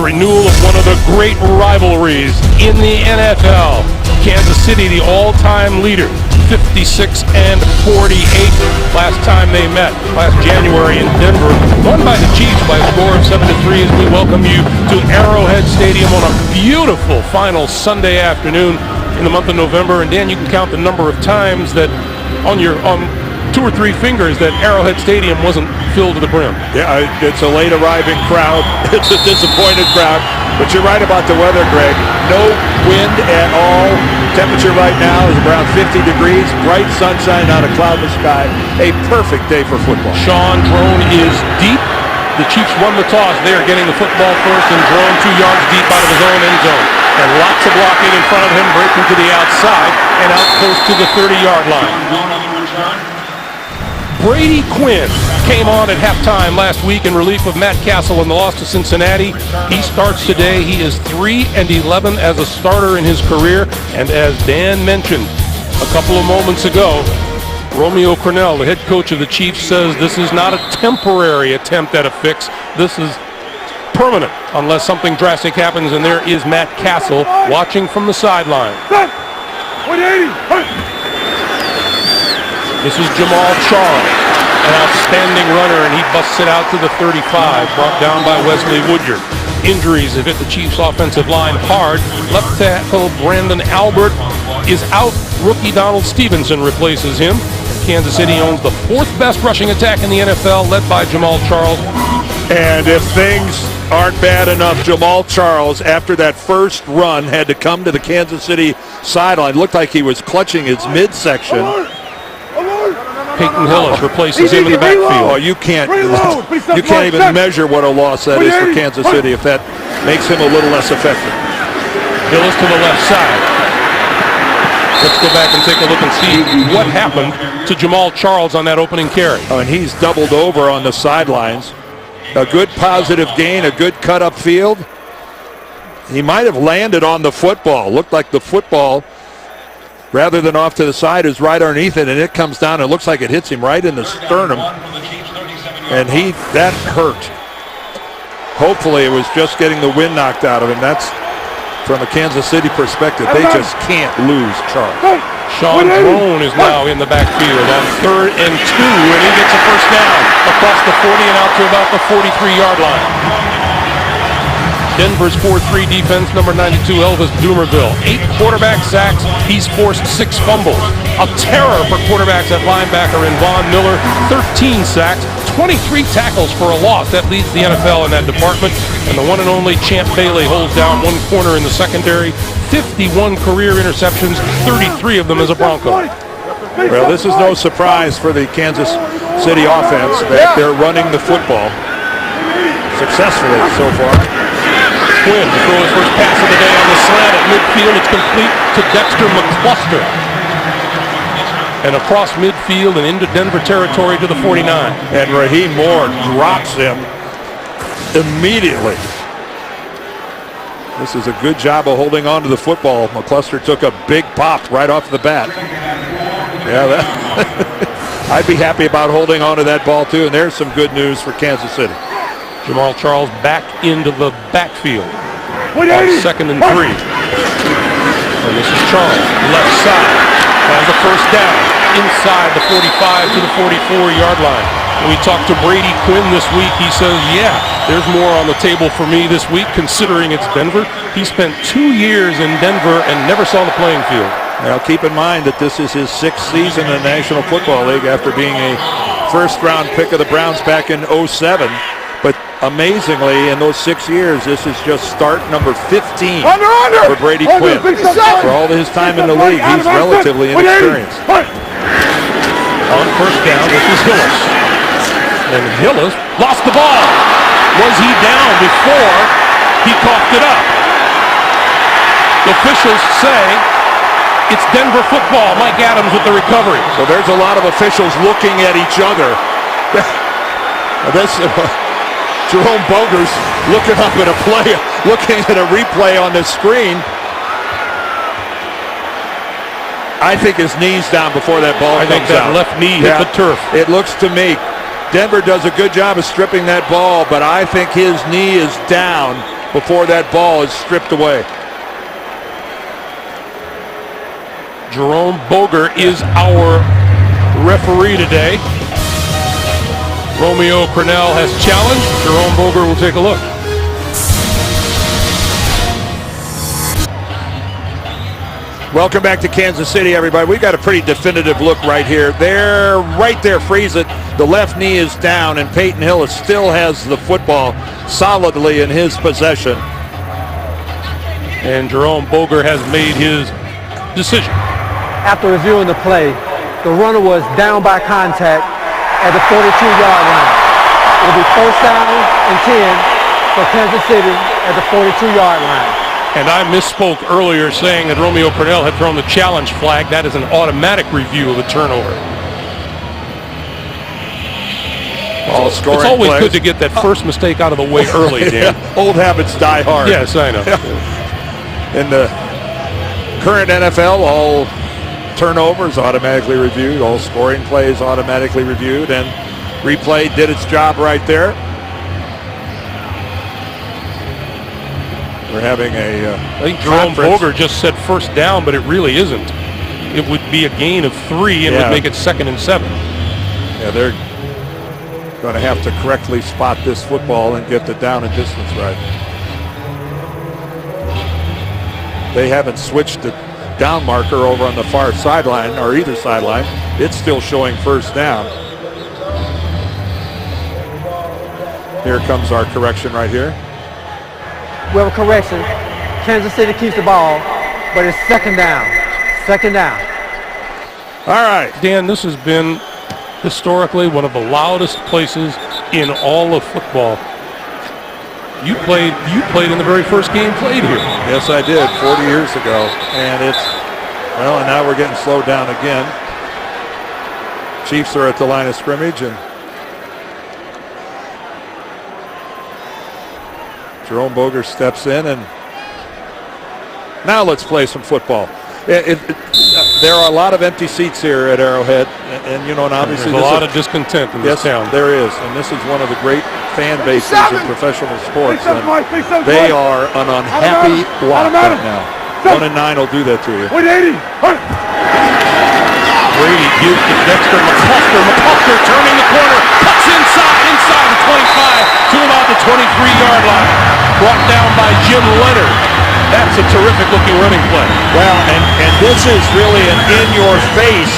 renewal of one of the great rivalries in the NFL. Kansas City, the all-time leader, 56-48 last time they met, last January in Denver. Won by the Chiefs by a score of 7-3 as we welcome you to Arrowhead Stadium on a beautiful final Sunday afternoon in the month of November. And Dan, you can count the number of times that on 2 or 3 fingers that Arrowhead Stadium wasn't filled to the brim. Yeah, it's a late arriving crowd. It's a disappointed crowd. But you're right about the weather, Greg. No wind at all. Temperature right now is around 50 degrees. Bright sunshine, not a cloudless sky. A perfect day for football. Sean Drone is deep. The Chiefs won the toss. They are getting the football first, and Drone 2 yards deep out of his own end zone. And lots of blocking in front of him, breaking to the outside and out close to the 30-yard line. Brady Quinn came on at halftime last week in relief of Matt Castle in the loss to Cincinnati. He starts today. He is 3-11 as a starter in his career. And as Dan mentioned a couple of moments ago, Romeo Crennel, the head coach of the Chiefs, says this is not a temporary attempt at a fix. This is permanent unless something drastic happens. And there is Matt Castle watching from the sideline. 180. This is Jamal Charles, an outstanding runner, and he busts it out to the 35, brought down by Wesley Woodyard. Injuries have hit the Chiefs' offensive line hard. Left tackle Brandon Albert is out. Rookie Donald Stevenson replaces him. Kansas City owns the 4th best rushing attack in the NFL, led by Jamal Charles. And if things aren't bad enough, Jamal Charles, after that first run, had to come to the Kansas City sideline. Looked like he was clutching his midsection. Peyton Hillis replaces him in the backfield. Oh, you can't even measure what a loss that is for Kansas City if that makes him a little less effective. Hillis to the left side. Let's go back and take a look and see what happened to Jamal Charles on that opening carry. Oh, and he's doubled over on the sidelines. A good positive gain, a good cut up field. He might have landed on the football. Looked like the football, rather than off to the side, is right underneath it, and it comes down and looks like it hits him right in the sternum. And that hurt. Hopefully it was just getting the wind knocked out of him. That's from a Kansas City perspective. They just can't lose Charles. Sean Drone is now in the backfield on 3rd and 2, and he gets a first down across the 40 and out to about the 43-yard line. Denver's 4-3 defense, number 92, Elvis Dumerville. 8 quarterback sacks. He's forced 6 fumbles. A terror for quarterbacks at linebacker in Von Miller. 13 sacks, 23 tackles for a loss. That leads the NFL in that department. And the one and only Champ Bailey holds down 1 corner in the secondary. 51 career interceptions, 33 of them as a Bronco. Well, this is no surprise for the Kansas City offense that they're running the football successfully so far. Quinn to throw his first pass of the day on the slant at midfield. It's complete to Dexter McCluster. And across midfield and into Denver territory to the 49. And Raheem Moore drops him immediately. This is a good job of holding on to the football. McCluster took a big pop right off the bat. Yeah, I'd be happy about holding on to that ball too. And there's some good news for Kansas City. Jamal Charles back into the backfield on 2nd and 3. And this is Charles, left side, has a first down inside the 45 to the 44-yard line. When we talked to Brady Quinn this week, he says, yeah, there's more on the table for me this week considering it's Denver. He spent 2 years in Denver and never saw the playing field. Now keep in mind that this is his 6th season in the National Football League after being a first-round pick of the Browns back in 2007. But amazingly, in those 6 years, this is just start number 15 for Brady Quinn. For all of his time in the league, he's relatively inexperienced. On first down, this is Hillis. And Hillis lost the ball. Was he down before he coughed it up? Officials say it's Denver football. Mike Adams with the recovery. So there's a lot of officials looking at each other. Jerome Boger's looking up at a play, looking at a replay on the screen. I think his knee's down before that ball comes out. I think that left knee hit the turf. It looks to me. Denver does a good job of stripping that ball, but I think his knee is down before that ball is stripped away. Jerome Boger is our referee today. Romeo Crennel has challenged. Jerome Boger will take a look. Welcome back to Kansas City, everybody. We got a pretty definitive look right here. They're right there, freeze it. The left knee is down, and Peyton Hillis still has the football solidly in his possession. And Jerome Boger has made his decision. After reviewing the play, the runner was down by contact at the 42-yard line. It will be first down and 10 for Kansas City at the 42-yard line. And I misspoke earlier saying that Romeo Crennel had thrown the challenge flag. That is an automatic review of a turnover. It's always good to get that first mistake out of the way early, Dan. Yeah, old habits die hard. Yes, I know. In the current NFL, all turnovers automatically reviewed, all scoring plays automatically reviewed, and replay did its job right there. We're having I think Jerome Boger just said first down, but it really isn't. It would be a gain of 3 and would make it 2nd and 7. Yeah, they're going to have to correctly spot this football and get the down and distance right. They haven't switched the down marker over on the far sideline, or either sideline. It's still showing first down. Here comes our correction right here. We have a correction. Kansas City keeps the ball, but it's second down. Second down. All right. Dan, this has been historically one of the loudest places in all of football. You played in the very first game played here. Yes, I did 40 years ago. And and now we're getting slowed down again. Chiefs are at the line of scrimmage, and Jerome Boger steps in, and now let's play some football. There are a lot of empty seats here at Arrowhead, and obviously there's a lot of discontent in this town. There is, and this is one of the great fan bases in professional sports. And they are an unhappy lot right now. 1 and 9 will do that to you. Brady gives to Dexter McCluster. McCluster turning the corner, cuts inside the 25 to about the 23-yard line. Brought down by Jim Leonard. That's a terrific looking running play. Well, and this is really an in-your-face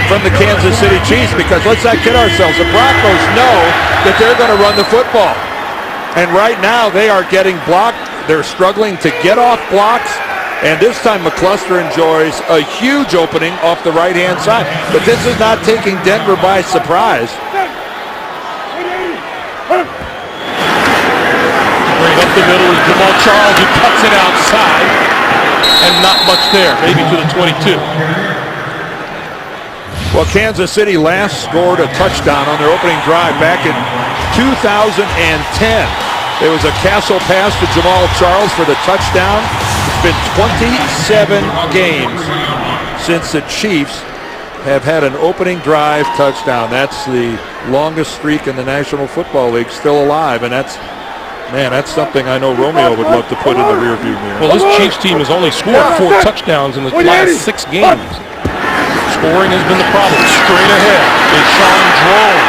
from the Kansas City Chiefs, because let's not kid ourselves. The Broncos know that they're going to run the football. And right now they are getting blocked. They're struggling to get off blocks. And this time McCluster enjoys a huge opening off the right-hand side. But this is not taking Denver by surprise. Right up the middle is Jamal Charles, who cuts it outside. And not much there, maybe to the 22. Well, Kansas City last scored a touchdown on their opening drive back in 2010. There was a Castle pass to Jamal Charles for the touchdown. It's been 27 games since the Chiefs have had an opening drive touchdown. That's the longest streak in the National Football League still alive, and that's something I know Romeo would love to put in the rearview mirror. Well, this Chiefs team has only scored 4 touchdowns in the last 6 games. Scoring has been the problem. Straight ahead, Deshaun drone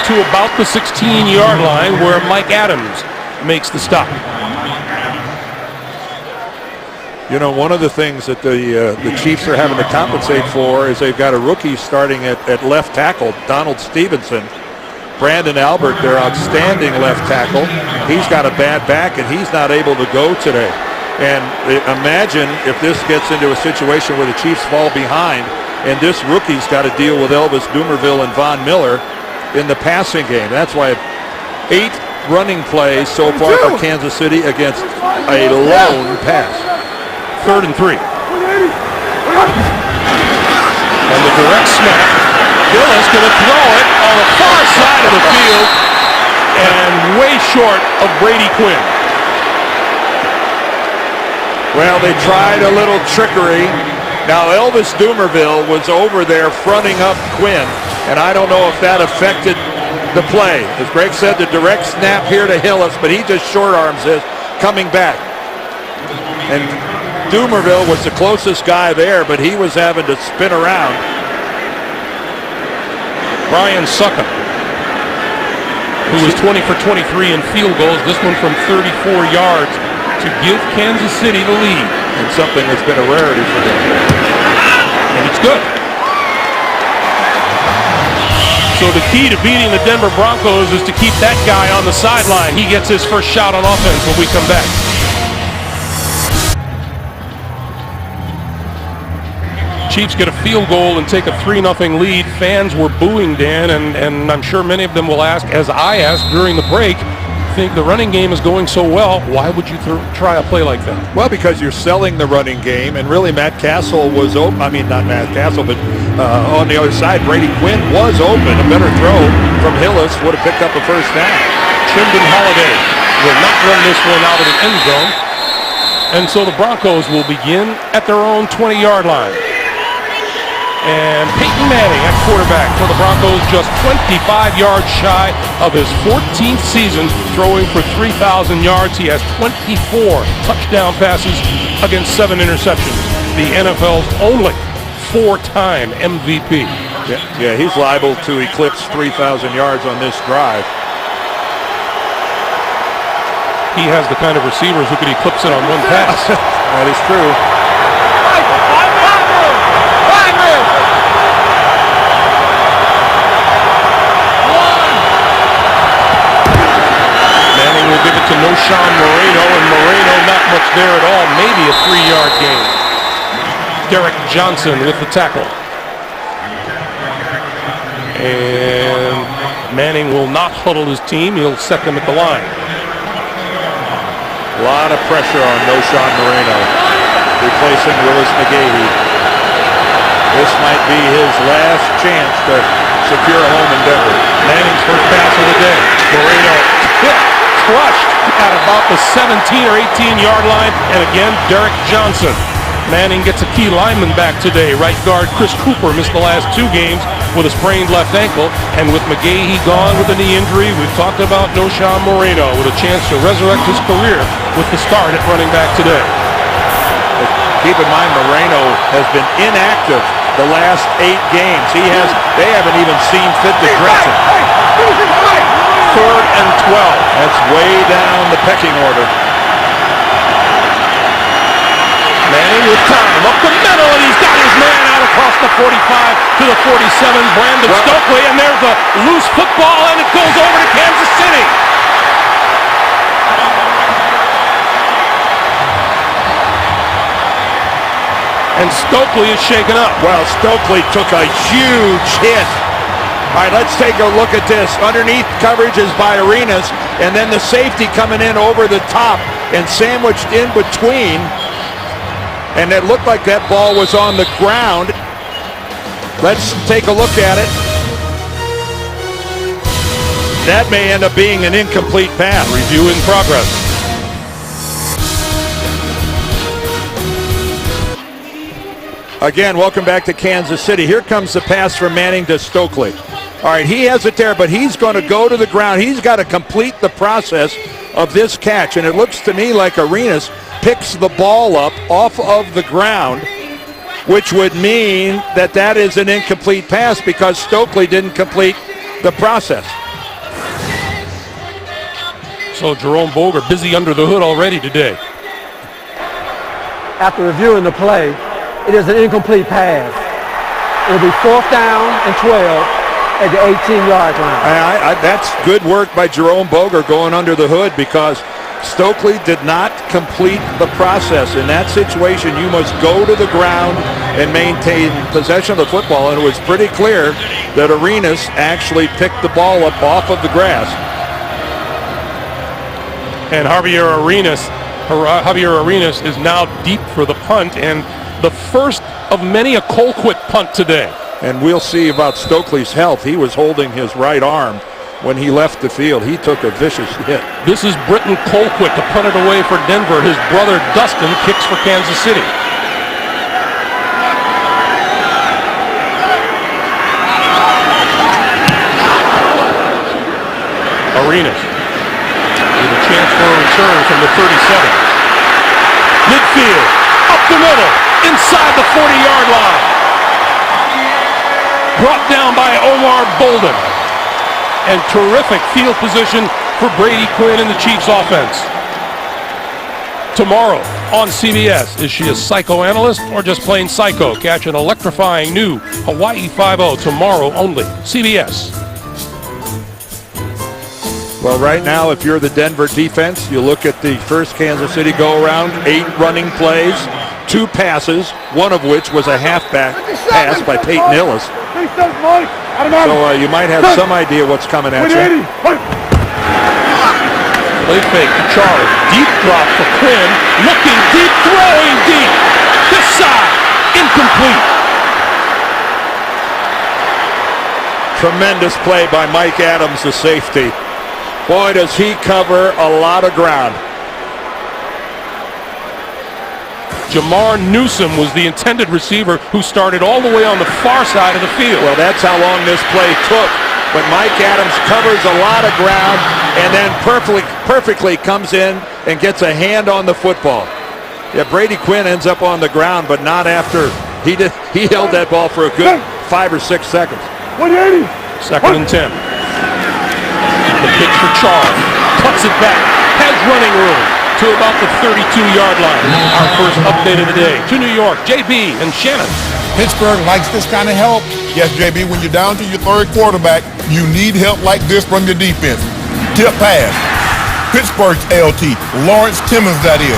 to about the 16-yard line, where Mike Adams makes the stop. One of the things that the Chiefs are having to compensate for is they've got a rookie starting at left tackle, Donald Stevenson. Brandon Albert, their outstanding left tackle, he's got a bad back and he's not able to go today. And imagine if this gets into a situation where the Chiefs fall behind and this rookie's got to deal with Elvis Dumervil and Von Miller in the passing game. That's why 8 running plays so far for Kansas City against a lone pass. 3rd and 3. And the direct snap. Gillis going to throw it on the far side of the field and way short of Brady Quinn. Well, they tried a little trickery. Now, Elvis Dumervil was over there fronting up Quinn, and I don't know if that affected the play. As Greg said, the direct snap here to Hillis, but he just short arms it coming back. And Dumerville was the closest guy there, but he was having to spin around. Brian Suckup, who was 20 for 23 in field goals, this one from 34 yards to give Kansas City the lead. And something that's been a rarity for them. And it's good. So the key to beating the Denver Broncos is to keep that guy on the sideline. He gets his first shot on offense when we come back. Chiefs get a field goal and take a 3-0 lead. Fans were booing, Dan, and I'm sure many of them will ask, as I asked during the break, think the running game is going so well, why would you try a play like that? Well, because you're selling the running game, and really Matt Castle was open. I mean, not Matt Castle, but on the other side, Brady Quinn was open. A better throw from Hillis would have picked up a first down. Trindon Holiday will not run this one out of the end zone. And so the Broncos will begin at their own 20-yard line. And Peyton Manning at quarterback for the Broncos, just 25 yards shy of his 14th season, throwing for 3,000 yards. He has 24 touchdown passes against 7 interceptions. The NFL's only 4-time MVP. Yeah, he's liable to eclipse 3,000 yards on this drive. He has the kind of receivers who could eclipse it on one pass. That is true. Will give it to Noshawn Moreno, and Moreno not much there at all, maybe a 3-yard gain. Derek Johnson with the tackle. And Manning will not huddle his team, he'll set them at the line. A lot of pressure on Noshawn Moreno, replacing Willis McGahee. This might be his last chance to secure a home in Denver. Manning's first pass of the day. Moreno crushed at about the 17 or 18-yard line, and again, Derek Johnson. Manning gets a key lineman back today. Right guard Chris Cooper missed the last 2 games with a sprained left ankle, and with McGahee gone with a knee injury, we've talked about Noshawn Moreno with a chance to resurrect his career with the start at running back today. Keep in mind, Moreno has been inactive the last 8 games. They haven't even seen fit to dress him. 3rd and 12. That's way down the pecking order. Manning with time, up the middle, and he's got his man out across the 45 to the 47, Brandon Stokely, and there's a loose football, and it goes over to Kansas City. And Stokely is shaken up. Well, Stokely took a huge hit. All right, let's take a look at this. Underneath coverage is by Arenas, and then the safety coming in over the top and sandwiched in between. And it looked like that ball was on the ground. Let's take a look at it. That may end up being an incomplete pass. Review in progress. Again, welcome back to Kansas City. Here comes the pass from Manning to Stokely. All right, he has it there, but he's going to go to the ground. He's got to complete the process of this catch, and it looks to me like Arenas picks the ball up off of the ground, which would mean that that is an incomplete pass because Stokely didn't complete the process. So Jerome Boger busy under the hood already today. After reviewing the play, it is an incomplete pass. It'll be 4th down and 12 at the 18-yard line. That's good work by Jerome Boger going under the hood because Stokely did not complete the process. In that situation, you must go to the ground and maintain possession of the football, and it was pretty clear that Arenas actually picked the ball up off of the grass. And Javier Arenas is now deep for the punt, and the first of many a Colquitt punt today. And we'll see about Stokely's health. He was holding his right arm when he left the field. He took a vicious hit. This is Britton Colquitt to punt it away for Denver. His brother Dustin kicks for Kansas City. Arenas with a chance for a return from the 37. Midfield, up the middle, inside the 40-yard line. Brought down by Omar Bolden. And terrific field position for Brady Quinn and the Chiefs offense. Tomorrow on CBS, is she a psychoanalyst or just plain psycho? Catch an electrifying new Hawaii 5-0 tomorrow only. CBS. Well, right now, if you're the Denver defense, you look at the first Kansas City go-around, 8 running plays, 2 passes, one of which was a halfback pass by Peyton Hillis. So you might have some idea what's coming at you. Play fake to Charlie. Deep drop for Quinn. Looking deep, throwing deep. This side, incomplete. Tremendous play by Mike Adams, the safety. Boy, does he cover a lot of ground. Jamar Newsom was the intended receiver who started all the way on the far side of the field. Well, that's how long this play took. But Mike Adams covers a lot of ground and then perfectly comes in and gets a hand on the football. Yeah, Brady Quinn ends up on the ground, but not after he held that ball for a good 5 or 6 seconds. 180. Second and 10. The pitch for Charles. Cuts it back. Has running room to about the 32-yard line. Our first update of the day. To New York, JB and Shannon. Pittsburgh likes this kind of help. Yes, JB, when you're down to your third quarterback, you need help like this from your defense. Tip pass. Pittsburgh's LT, Lawrence Timmons, that is.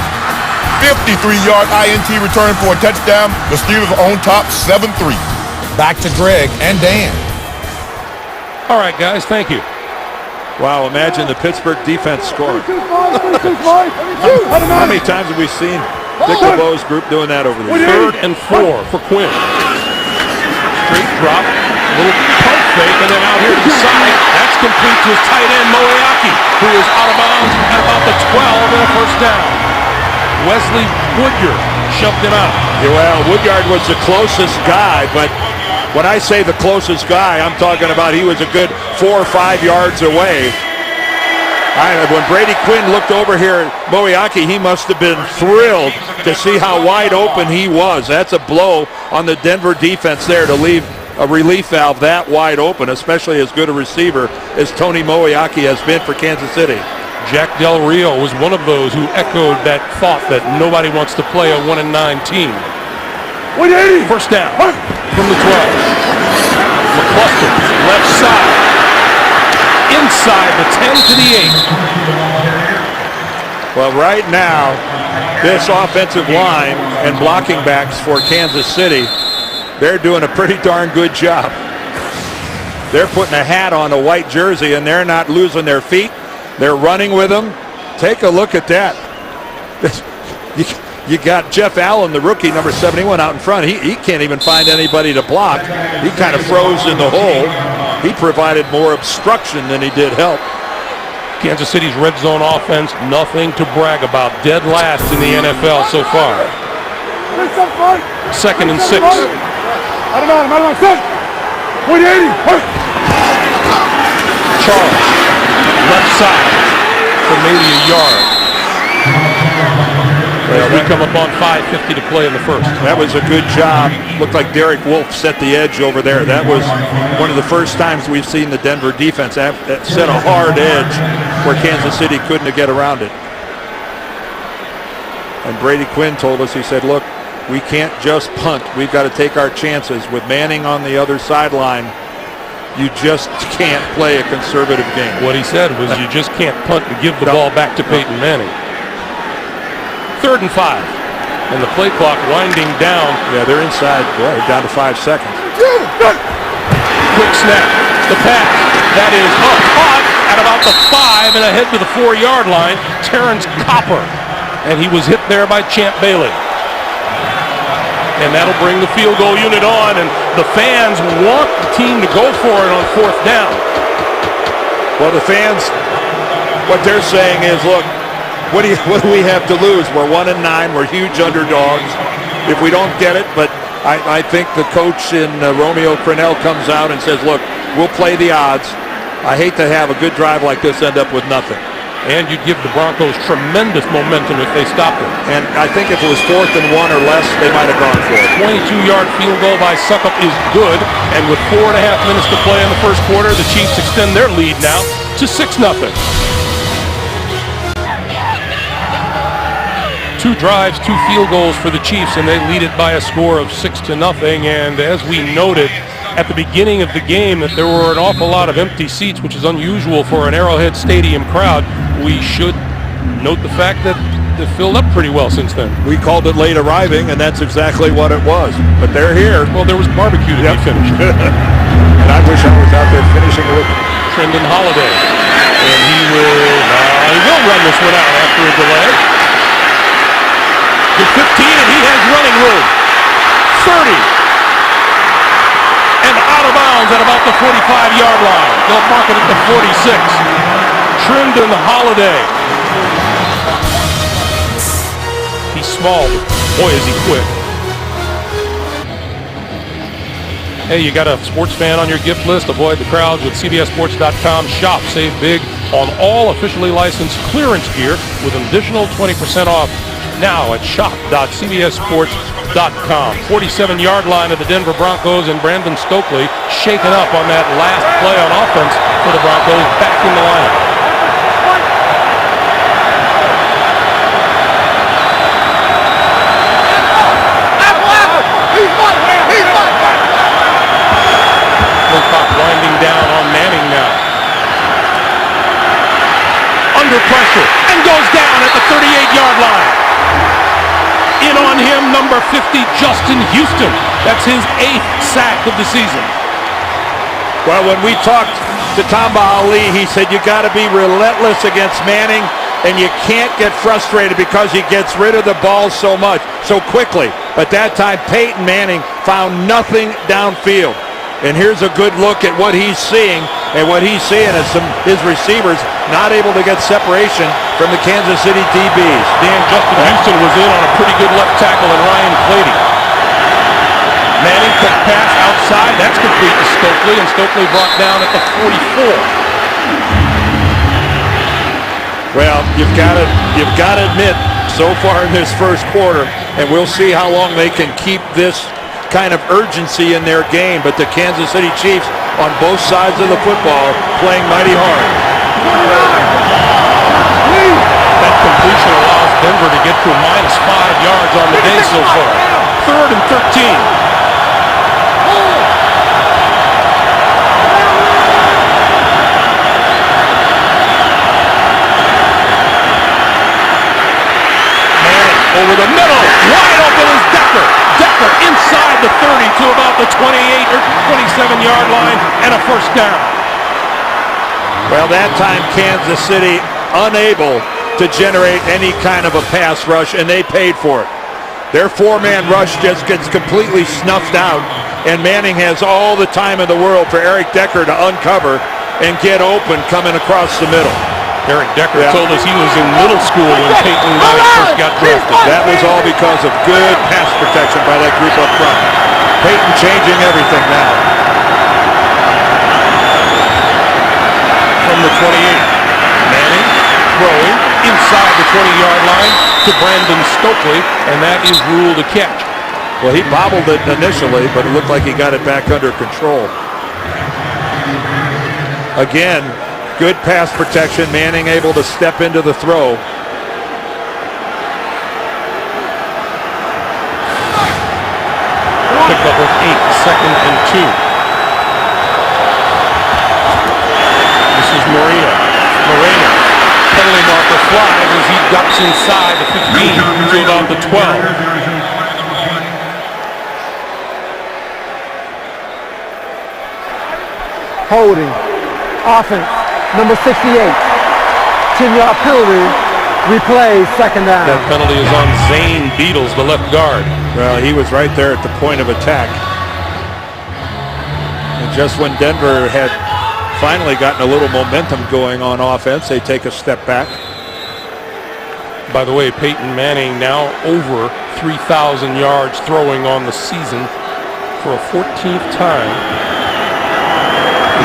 53-yard INT return for a touchdown. The Steelers are on top 7-3. Back to Greg and Dan. All right, guys, thank you. Wow, imagine the Pittsburgh defense scoring. How many times have we seen Dick LeBeau's group doing that over there? 3rd and 4 for Quinn. Straight drop, little pump fake, and then out here to the side. That's complete to his tight end, Moeaki, who is out of bounds at about the 12 and a first down. Wesley Woodyard shoved him out. Yeah, well, Woodyard was the closest guy, but when I say the closest guy, I'm talking about he was a good 4 or 5 yards away. When Brady Quinn looked over here at Moeaki, he must have been thrilled to see how wide open he was. That's a blow on the Denver defense there to leave a relief valve that wide open, especially as good a receiver as Tony Moeaki has been for Kansas City. Jack Del Rio was one of those who echoed that thought that nobody wants to play a 1-9 team. 180. First down from the 12. McCluster, left side. Inside the 10 to the 8. Well, right now, this offensive line and blocking backs for Kansas City, they're doing a pretty darn good job. They're putting a hat on a white jersey, and they're not losing their feet. They're running with them. Take a look at that. You got Jeff Allen, the rookie, number 71, out in front. He can't even find anybody to block. He kind of froze in the hole. He provided more obstruction than he did help. Kansas City's red zone offense, nothing to brag about. Dead last in the NFL so far. 2nd and 6. Charles, left side for maybe a yard. Well, we come up on 5:50 to play in the first. That was a good job. Looked like Derek Wolfe set the edge over there. That was one of the first times we've seen the Denver defense set a hard edge where Kansas City couldn't get around it. And Brady Quinn told us, he said, look, we can't just punt. We've got to take our chances. With Manning on the other sideline, you just can't play a conservative game. What he said was you just can't punt and give the ball back to Peyton Manning. 3rd and 5. And the play clock winding down. Yeah, they're inside. Boy, down to 5 seconds. Quick snap. The pass. That is caught at about the 5 and ahead to the 4-yard line. Terrence Copper. And he was hit there by Champ Bailey. And that'll bring the field goal unit on. And the fans want the team to go for it on 4th down. Well, the fans, what they're saying is, look, what do we have to lose? We're 1-9. We're huge underdogs if we don't get it. But I think the coach in Romeo Crennel comes out and says, look, we'll play the odds. I hate to have a good drive like this end up with nothing. And you'd give the Broncos tremendous momentum if they stopped it. And I think if it was 4th and 1 or less, they might have gone for it. 22-yard field goal by Suckup is good. And with 4.5 minutes to play in the first quarter, the Chiefs extend their lead now to 6-0. 2 drives, 2 field goals for the Chiefs, and they lead it by a score of 6-0. And as we noted at the beginning of the game that there were an awful lot of empty seats, which is unusual for an Arrowhead Stadium crowd, we should note the fact that they've filled up pretty well since then. We called it late arriving, and that's exactly what it was. But they're here. Well, there was barbecue to be finished. And I wish I was out there finishing it with Trendon Holiday. And he will run this one out after a delay. To 15, and he has running room. 30. And out of bounds at about the 45-yard line. They'll mark it at the 46. Trendon Holiday. He's small, but boy is he quick. Hey, you got a sports fan on your gift list? Avoid the crowds with CBSSports.com. Shop, save big on all officially licensed clearance gear with an additional 20% off now at shop.cbssports.com. 47-yard line of the Denver Broncos, and Brandon Stokely shaken up on that last play on offense for the Broncos, back in the lineup. Wilcox winding down on Manning now. Under pressure, and goes down at the 38-yard line. In on him, number 50, Justin Houston. That's his 8th sack of the season. Well, when we talked to Tamba Ali, he said you got to be relentless against Manning, and you can't get frustrated because he gets rid of the ball so quickly. But that time, Peyton Manning found nothing downfield. And here's a good look at what he's seeing, and what he's seeing is his receivers not able to get separation from the Kansas City DBs. Dan, Justin Houston was in on a pretty good left tackle in Ryan Clady. Manning quick pass outside. That's complete to Stokely, and Stokely brought down at the 44. Well, you've got to admit, so far in this first quarter, and we'll see how long they can keep this kind of urgency in their game, but the Kansas City Chiefs on both sides of the football playing mighty hard. That completion allows Denver to get to -5 yards on the day so far. 3rd and 13. Over the middle, wide open is Decker. Decker inside the 30 to about the 28 or 27-yard line, and a first down. Well, that time Kansas City unable to generate any kind of a pass rush, and they paid for it. Their 4-man rush just gets completely snuffed out, and Manning has all the time in the world for Eric Decker to uncover and get open coming across the middle. Eric Decker told us he was in middle school when Peyton Manning first got drafted. That was all because of good pass protection by that group up front. Peyton changing everything now. From the 28, Manning throwing inside the 20-yard line to Brandon Stokely, and that is ruled a catch. Well, he bobbled it initially, but it looked like he got it back under control. Again, good pass protection. Manning able to step into the throw. Pickup of 8, 2nd and 2. This is Moreno. Penalty marker flies as he ducks inside the 15 to about the 12. Holding. Offense. Number 68. 10-yard penalty. Replay, 2nd down. That penalty is on Zane Beatles, the left guard. Well, he was right there at the point of attack. And just when Denver had finally gotten a little momentum going on offense, they take a step back. By the way, Peyton Manning now over 3,000 yards throwing on the season for a 14th time.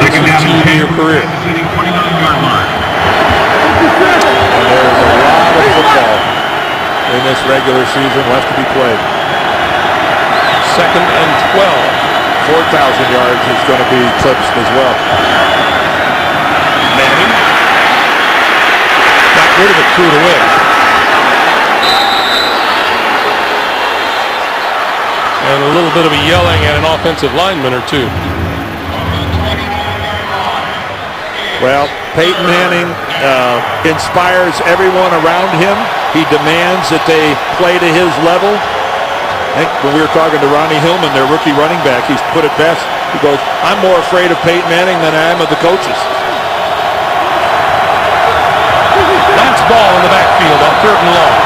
this is 2-year career. And there's a lot of football in this regular season left to be played. 2nd and 12. 4,000 yards is going to be eclipsed as well. Manning got rid of it, threw it away. And a little bit of a yelling at an offensive lineman or two. Well, Peyton Manning inspires everyone around him. He demands that they play to his level. I think when we were talking to Ronnie Hillman, their rookie running back, he's put it best. He goes, I'm more afraid of Peyton Manning than I am of the coaches. Last ball in the backfield on 3rd and long.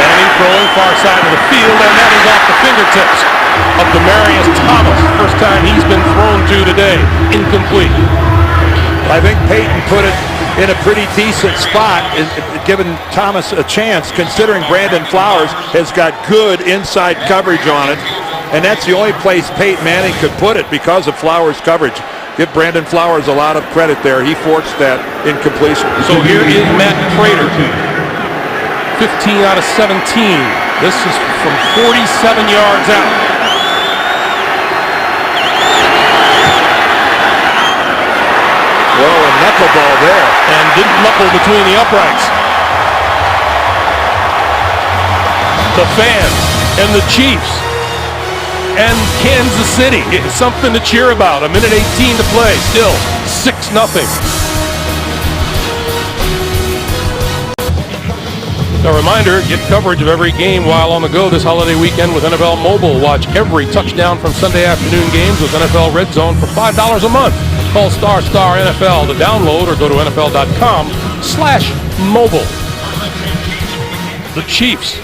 Manning throwing far side of the field, and that is off the fingertips of Demaryius Thomas. First time he's been thrown to today. Incomplete. I think Peyton put it in a pretty decent spot, giving Thomas a chance, considering Brandon Flowers has got good inside coverage on it. And that's the only place Peyton Manning could put it because of Flowers' coverage. Give Brandon Flowers a lot of credit there. He forced that incompletion. So here is Matt Prater. 15 out of 17. This is from 47 yards out. Whoa, a knuckleball there. And didn't knuckle between the uprights. The fans and the Chiefs and Kansas City. It's something to cheer about. 1:18 to play. Still 6-0. A reminder, get coverage of every game while on the go this holiday weekend with NFL Mobile. Watch every touchdown from Sunday afternoon games with NFL Red Zone for $5 a month. Call ** NFL to download or go to NFL.com/mobile. The Chiefs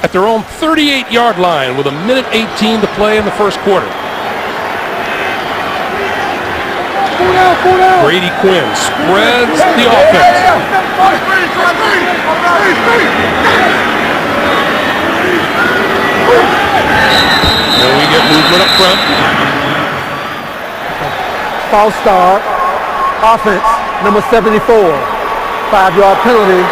at their own 38-yard line with 1:18 to play in the first quarter. Brady Quinn spreads the offense. And we get movement up front. False start. Offense, number 74. 5-yard penalty.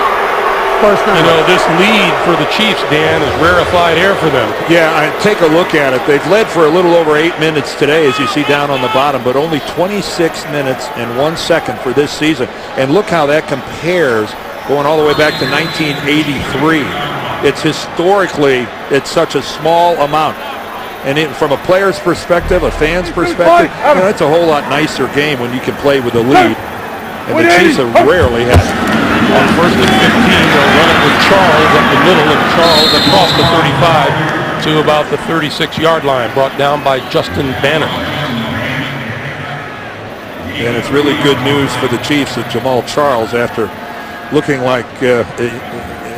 First down. You know, this lead for the Chiefs, Dan, is rarefied air for them. Yeah, take a look at it. They've led for a little over 8 minutes today, as you see down on the bottom, but only 26 minutes and 1 second for this season. And look how that compares going all the way back to 1983. It's historically, it's such a small amount. And from a player's perspective, a fan's perspective, you know, it's a whole lot nicer game when you can play with a lead. And the Chiefs have rarely had it. On 1st and 15, they'll run it with Charles up the middle, and Charles across the 35 to about the 36-yard line, brought down by Justin Banner. And it's really good news for the Chiefs that Jamal Charles, after looking like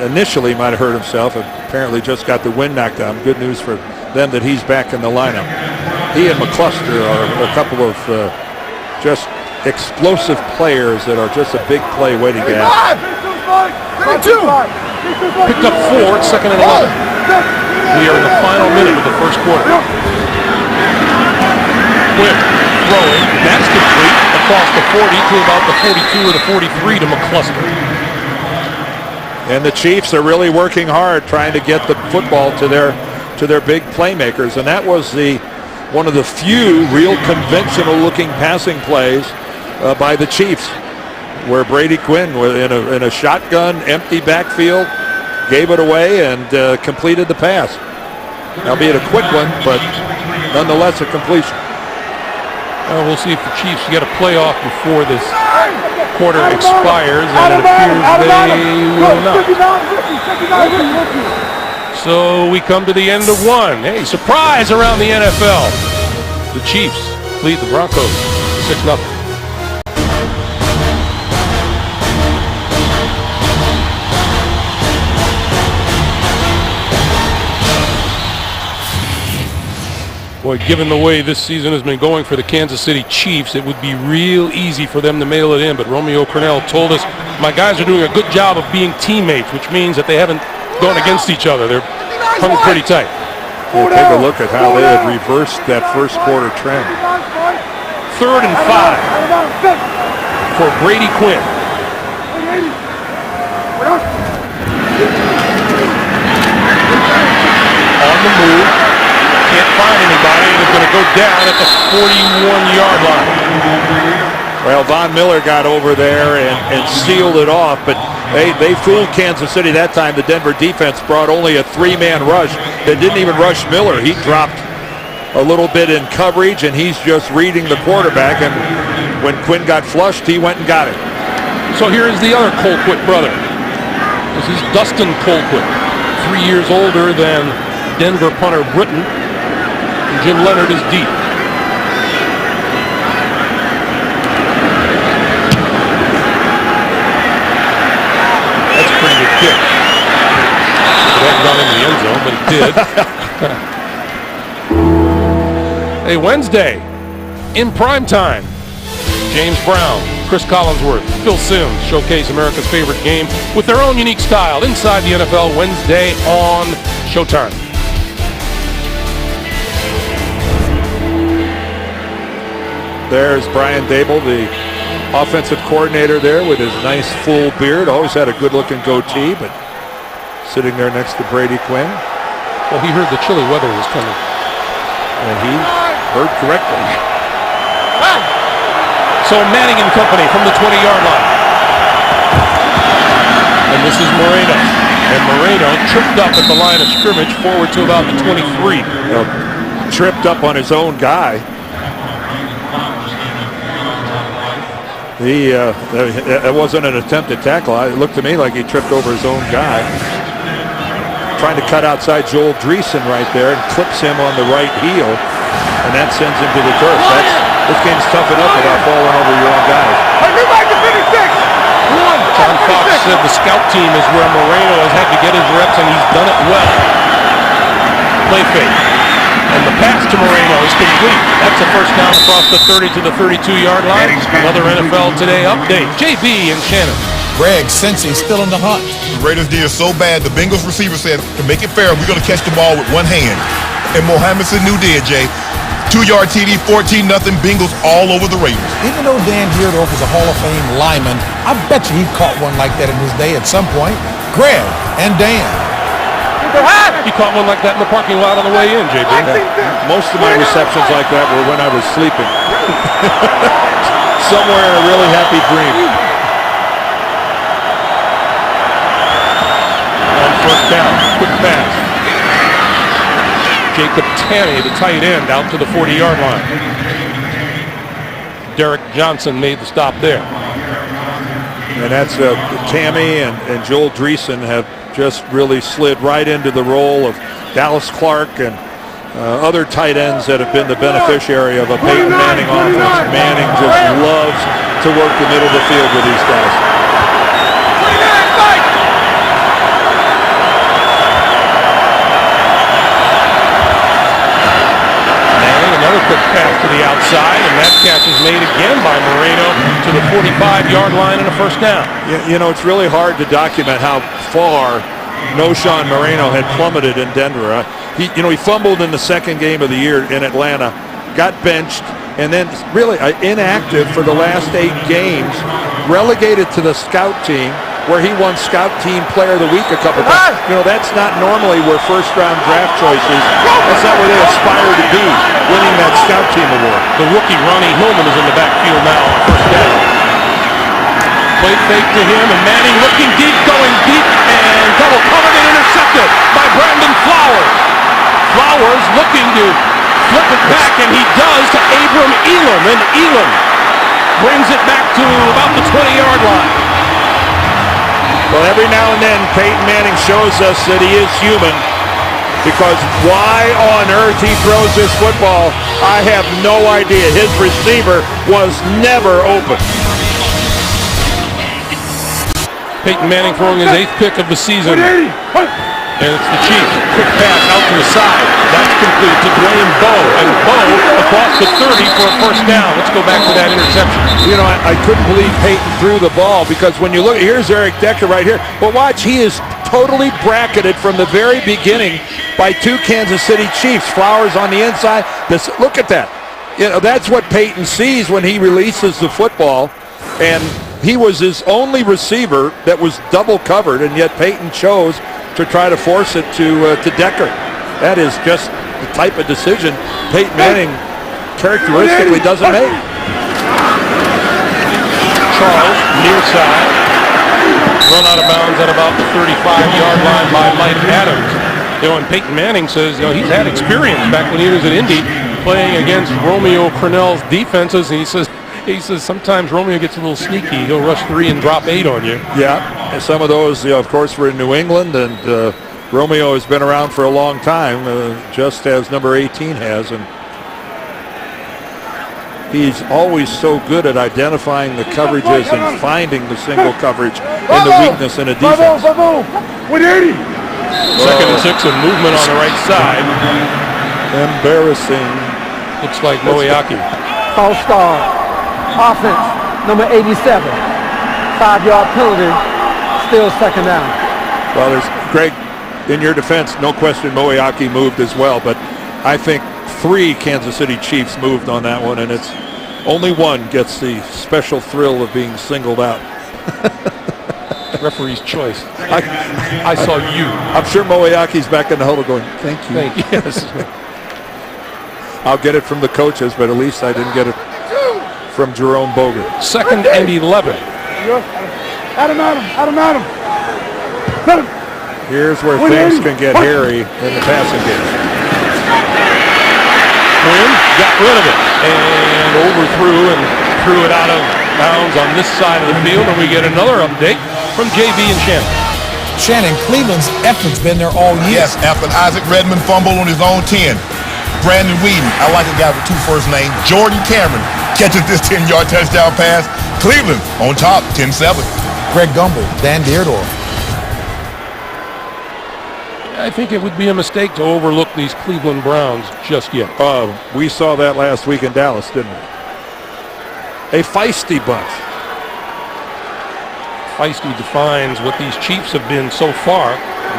initially might have hurt himself, apparently just got the wind knocked out. Good news for them that he's back in the lineup. He and McCluster are a couple of just explosive players that are just a big play waiting to happen. Picked up 4, 2nd and 11. We are in the final minute of the first quarter. Quinn throwing, that's complete, across the 40 to about the 42 or the 43 to McCluster. And the Chiefs are really working hard trying to get the football to their big playmakers, and that was one of the few real conventional looking passing plays by the Chiefs, where Brady Quinn in a shotgun empty backfield gave it away and completed the pass, albeit a quick one, but nonetheless a completion. We'll see if the Chiefs get a playoff before this quarter expires, and it appears they will not. So we come to the end of one. Hey, surprise around the NFL. The Chiefs lead the Broncos 6-0. Boy, given the way this season has been going for the Kansas City Chiefs, it would be real easy for them to mail it in. But Romeo Cornell told us my guys are doing a good job of being teammates, which means that they haven't gone against each other. They're hung pretty tight. We'll take a look at how they have reversed that first quarter trend. 3rd and 5 for Brady Quinn. On the move. Can't find anybody, and is going to go down at the 41-yard line. Well, Von Miller got over there and sealed it off, but they fooled Kansas City that time. The Denver defense brought only a 3-man rush. They didn't even rush Miller. He dropped a little bit in coverage, and he's just reading the quarterback, and when Quinn got flushed, he went and got it. So here is the other Colquitt brother. This is Dustin Colquitt, 3 years older than Denver punter Britton. And Jim Leonard is deep. That's a pretty good kick. It hadn't gone into the end zone, but it did. A Wednesday in prime time. James Brown, Chris Collinsworth, Phil Simms showcase America's favorite game with their own unique style inside the NFL Wednesday on Showtime. There's Brian Dable, the offensive coordinator there with his nice full beard. Always had a good-looking goatee, but sitting there next to Brady Quinn. Well, he heard the chilly weather was coming. And he heard correctly. So Manning and company from the 20-yard line. And this is Moreno. And Moreno tripped up at the line of scrimmage forward to about the 23. Tripped up on his own guy. It wasn't an attempted tackle. It looked to me like he tripped over his own guy. Trying to cut outside Joel Dreesen right there and clips him on the right heel. And that sends him to the turf. This game's tough enough without falling over your own guys. John Fox said the scout team is where Moreno has had to get his reps, and he's done it well. Play fake. And the pass to Moreno is complete. That's a first down across the 30 to the 32-yard line. Another NFL Today update. JB and Shannon. Greg Cincy's still in the hunt. The Raiders did so bad, the Bengals receiver said, to make it fair, we're going to catch the ball with one hand. And Mohamed Sanu did, Jay. 2-yard TD, 14-0, Bengals all over the Raiders. Even though Dan Dierdorf is a Hall of Fame lineman, I bet you he caught one like that in his day at some point. Greg and Dan. He caught one like that in the parking lot on the way in, JB. Most of my receptions like that were when I was sleeping. Somewhere in a really happy dream. On first down, quick pass. Jacob Tanny, the tight end, out to the 40-yard line. Derek Johnson made the stop there. And that's Tammy and Joel Dreesen have just really slid right into the role of Dallas Clark and other tight ends that have been the beneficiary of a Peyton Manning offense. Manning just loves to work the middle of the field with these guys. Another quick pass to the outside, and that catch is made again by Moreno to the 45-yard line and a first down. You know, it's really hard to document how far Noshawn Moreno had plummeted in Denver. He fumbled in the second game of the year in Atlanta, got benched, and then really inactive for the last 8 games, relegated to the scout team, where he won Scout Team Player of the Week a couple times. You know, that's not normally where first-round draft choices, that's not where they aspire to be, winning that Scout Team award. The rookie, Ronnie Hillman, is in the backfield now on first down. Play fake to him, and Manning looking deep, going deep, and double covered and intercepted by Brandon Flowers. Flowers looking to flip it back, and he does to Abram Elam, and Elam brings it back to about the 20-yard line. Well, every now and then, Peyton Manning shows us that he is human, because why on earth he throws this football, I have no idea. His receiver was never open. Peyton Manning throwing his 8th pick of the season. And it's the Chiefs. Quick pass out to the side. That's complete to Dwayne Bowe. And Bowe across the 30 for a first down. Let's go back to that interception. You know, I couldn't believe Peyton threw the ball, because when you look, here's Eric Decker right here. But watch, he is totally bracketed from the very beginning by two Kansas City Chiefs. Flowers on the inside. Look at that. You know, that's what Peyton sees when he releases the football. And he was his only receiver that was double covered, and yet Peyton chose to try to force it to Decker. That is just the type of decision Peyton Manning characteristically doesn't make. Charles, near side. Run out of bounds at about the 35-yard line by Mike Adams. You know, and Peyton Manning says, you know, he's had experience back when he was at Indy playing against Romeo Crennel's defenses, and he says sometimes Romeo gets a little sneaky. He'll rush 3 and drop 8 on you. Yeah, and some of those, you know, of course, were in New England, and Romeo has been around for a long time, just as number 18 has, and he's always so good at identifying the coverages and finding the single coverage and the weakness in a defense. Second and 6 and movement on the right side. Embarrassing. Looks like Moeaki. False start. Offense, number 87. 5-yard penalty. Still second down. Well, there's Greg, in your defense, no question Moeaki moved as well, but I think 3 Kansas City Chiefs moved on that one, and it's only one gets the special thrill of being singled out. Referee's choice. I saw you. I'm sure Moeaki's back in the huddle going, thank you. Yes. I'll get it from the coaches, but at least I didn't get it from Jerome Boger. Second and 11. Adam. Here's where things can get hairy in the passing game. Quinn got rid of it and overthrew and threw it out of bounds on this side of the field, and we get another update from JB and Shannon. Shannon, Cleveland's effort's been there all year. Yes, after Isaac Redmond fumbled on his own 10. Brandon Whedon, I like a guy with 2 first names. Jordan Cameron catches this 10-yard touchdown pass. Cleveland on top, 10-7. Greg Gumbel, Dan Dierdorf. I think it would be a mistake to overlook these Cleveland Browns just yet. We saw that last week in Dallas, didn't we? A feisty bunch. Feisty defines what these Chiefs have been so far.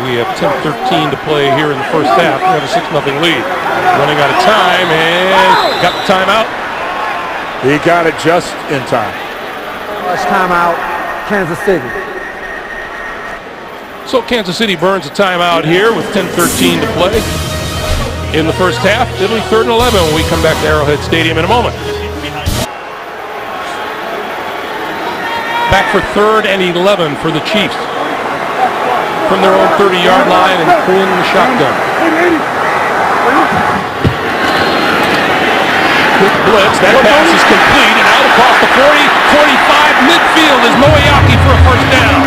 We have 10-13 to play here in the first half. We have a 6-0 lead. Running out of time, and got the timeout. He got it just in time. Last timeout, Kansas City. So Kansas City burns a timeout here with 10-13 to play in the first half. It'll be 3rd and 11 when we come back to Arrowhead Stadium in a moment. Back for 3rd and 11 for the Chiefs. From their own 30-yard line, and Quinn the shotgun. Quick blitz, that pass is complete, and out across the 40, 45, midfield is Moeaki for a first down.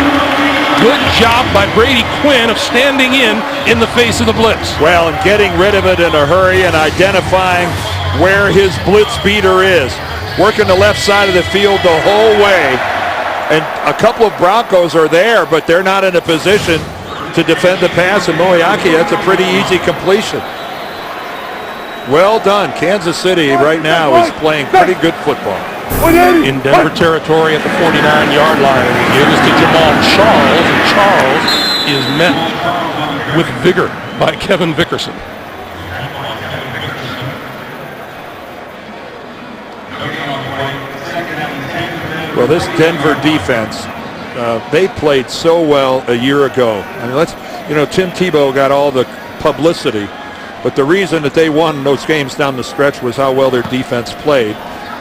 Good job by Brady Quinn of standing in the face of the blitz. Well, and getting rid of it in a hurry and identifying where his blitz beater is. Working the left side of the field the whole way. And a couple of Broncos are there, but they're not in a position to defend the pass. And Moeaki, that's a pretty easy completion. Well done. Kansas City right now is playing pretty good football. In Denver territory at the 49-yard line. He gives to Jamal Charles, and Charles is met with vigor by Kevin Vickerson. Well, this Denver defense, they played so well a year ago. I mean, Tim Tebow got all the publicity, but the reason that they won those games down the stretch was how well their defense played.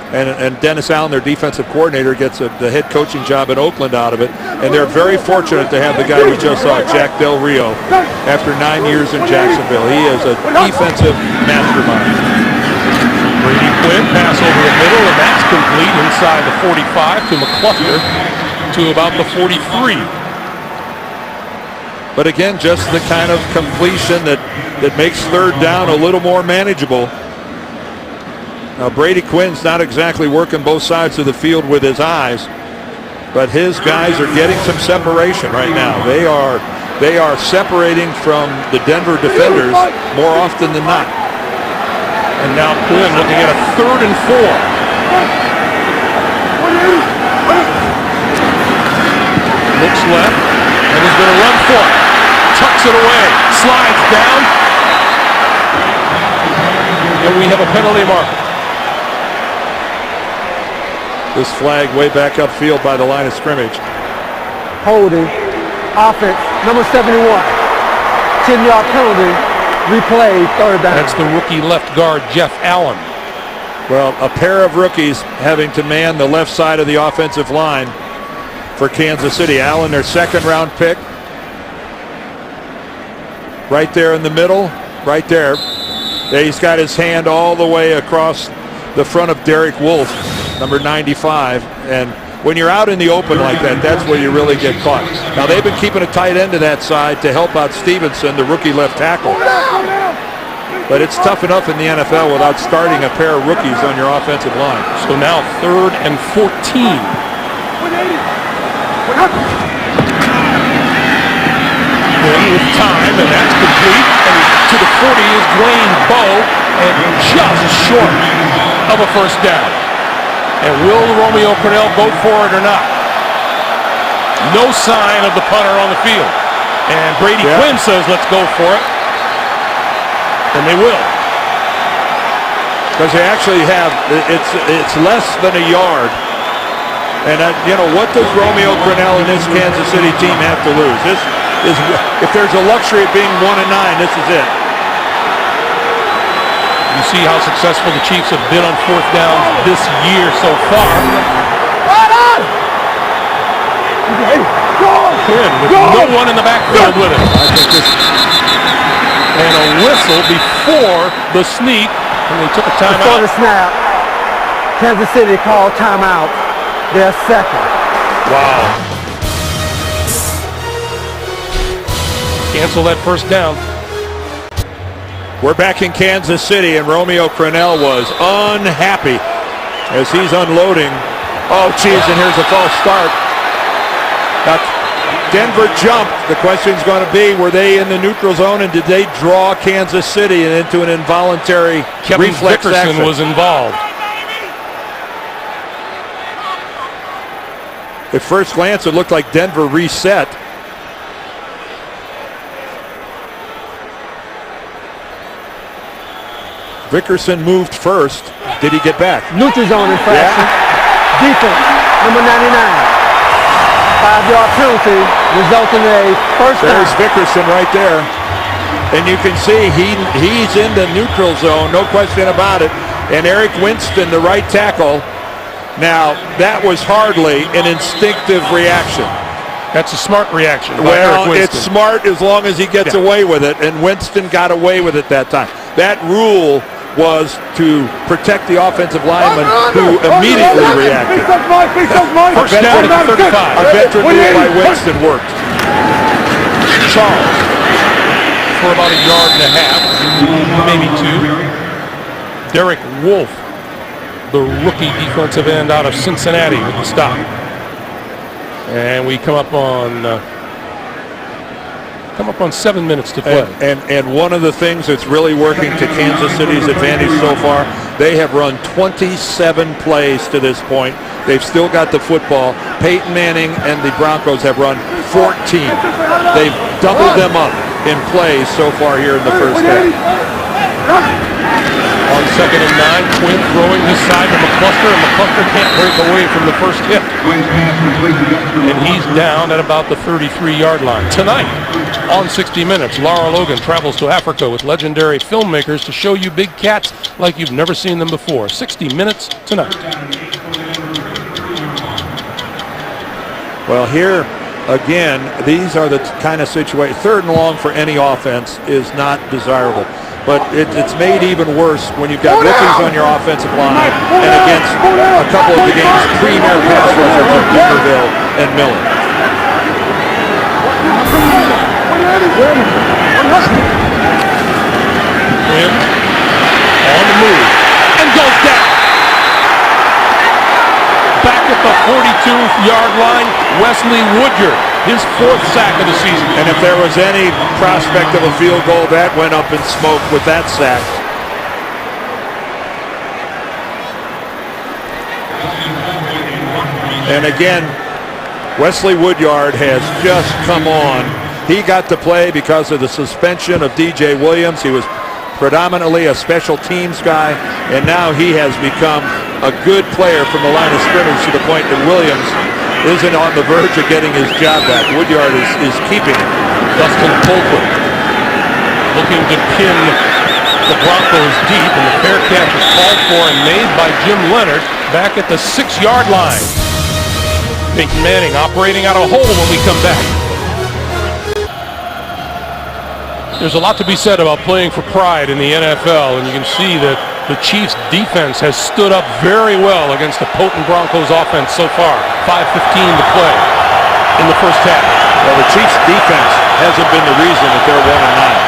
And Dennis Allen, their defensive coordinator, gets the head coaching job in Oakland out of it. And they're very fortunate to have the guy we just saw, Jack Del Rio, after 9 years in Jacksonville. He is a defensive mastermind. Brady Quinn, pass over the middle, and that's complete inside the 45 to McCluster to about the 43. But again, just the kind of completion that makes 3rd down a little more manageable. Now, Brady Quinn's not exactly working both sides of the field with his eyes, but his guys are getting some separation right now. They are they are separating from the Denver defenders more often than not. And now Quinn looking at a 3rd and 4. Looks left and is going to run for it. Tucks it away, slides down, and we have a penalty mark. This flag way back upfield by the line of scrimmage. Holding, offense, number 71. 10-yard penalty, replay, 3rd down. That's the rookie left guard, Jeff Allen. Well, a pair of rookies having to man the left side of the offensive line for Kansas City. Allen, their 2nd-round pick. Right there in the middle, right there. He's got his hand all the way across the front of Derek Wolfe, number 95. And when you're out in the open like that, that's where you really get caught. Now, they've been keeping a tight end to that side to help out Stevenson, the rookie left tackle. But it's tough enough in the NFL without starting a pair of rookies on your offensive line. So now 3rd and 14. Quinn with time, and that's complete. And to the 40 is Dwayne Bowe, and just short of a 1st down. And will Romeo Crennel go for it or not? No sign of the punter on the field. And Brady Quinn says, let's go for it. And they will. Because they actually have, it's less than a yard. And, what does Romeo Crennel and his Kansas City team have to lose? This is, if there's a luxury of being 1-9, this is it. You see how successful the Chiefs have been on 4th downs this year so far. Quinn with no one in the backfield with him. And a whistle before the sneak, and they took a timeout. Before the snap, Kansas City called timeout. Their 2nd. Wow. Cancel that 1st down. We're back in Kansas City, and Romeo Crennel was unhappy as he's unloading. Oh, geez, and here's a false start. Now, Denver jumped. The question's going to be, were they in the neutral zone, and did they draw Kansas City into an involuntary Kevin reflex Dickerson action? was involved. At first glance, it looked like Denver reset. Dickerson moved first. Did he get back? Neutral zone infraction. Defense, number 99. 5-yard penalty, resulting in a 1st down. There's Dickerson right there. And you can see he's in the neutral zone, no question about it. And Eric Winston, the right tackle. Now, that was hardly an instinctive reaction. That's a smart reaction by Well, Eric it's Winston. smart as long as he gets away with it, and Winston got away with it that time. That rule was to protect the offensive lineman who immediately reacted. First down at the 35. A veteran move by Winston worked. Charles for about a yard and a half, maybe 2. Derek Wolfe, the rookie defensive end out of Cincinnati, with the stop. And we come up on 7 minutes to play. And one of the things that's really working to Kansas City's advantage so far, they have run 27 plays to this point. They've still got the football. Peyton Manning and the Broncos have run 14. They've doubled them up in plays so far here in the first half. On 2nd and 9, Quinn throwing his side to McCluster, and McCluster can't break away from the first hit. And he's down at about the 33-yard line. Tonight, on 60 Minutes, Laura Logan travels to Africa with legendary filmmakers to show you big cats like you've never seen them before. 60 Minutes tonight. Well, here again, these are the kind of situations. 3rd and long for any offense is not desirable. But it's made even worse when you've got rookies on your offensive line and against a couple of the game's premier pass rushers of Cooperville and Miller. Quinn on the move and goes down. Back at the 42-yard line, Wesley Woodyard his 4th sack of the season. And if there was any prospect of a field goal, that went up in smoke with that sack. And again, Wesley Woodyard has just come on. He got to play because of the suspension of DJ Williams. He was predominantly a special teams guy, and now he has become a good player from the line of scrimmage to the point that Williams isn't on the verge of getting his job back. Woodyard is keeping it. Dustin Colquitt looking to pin the Broncos deep, and the fair catch is called for and made by Jim Leonard back at the 6-yard line. Peyton Manning operating out of a hole when we come back. There's a lot to be said about playing for pride in the NFL, and you can see that the Chiefs' defense has stood up very well against the potent Broncos offense so far. 5:15 to play in the first half. Well, the Chiefs' defense hasn't been the reason that they're 1-9.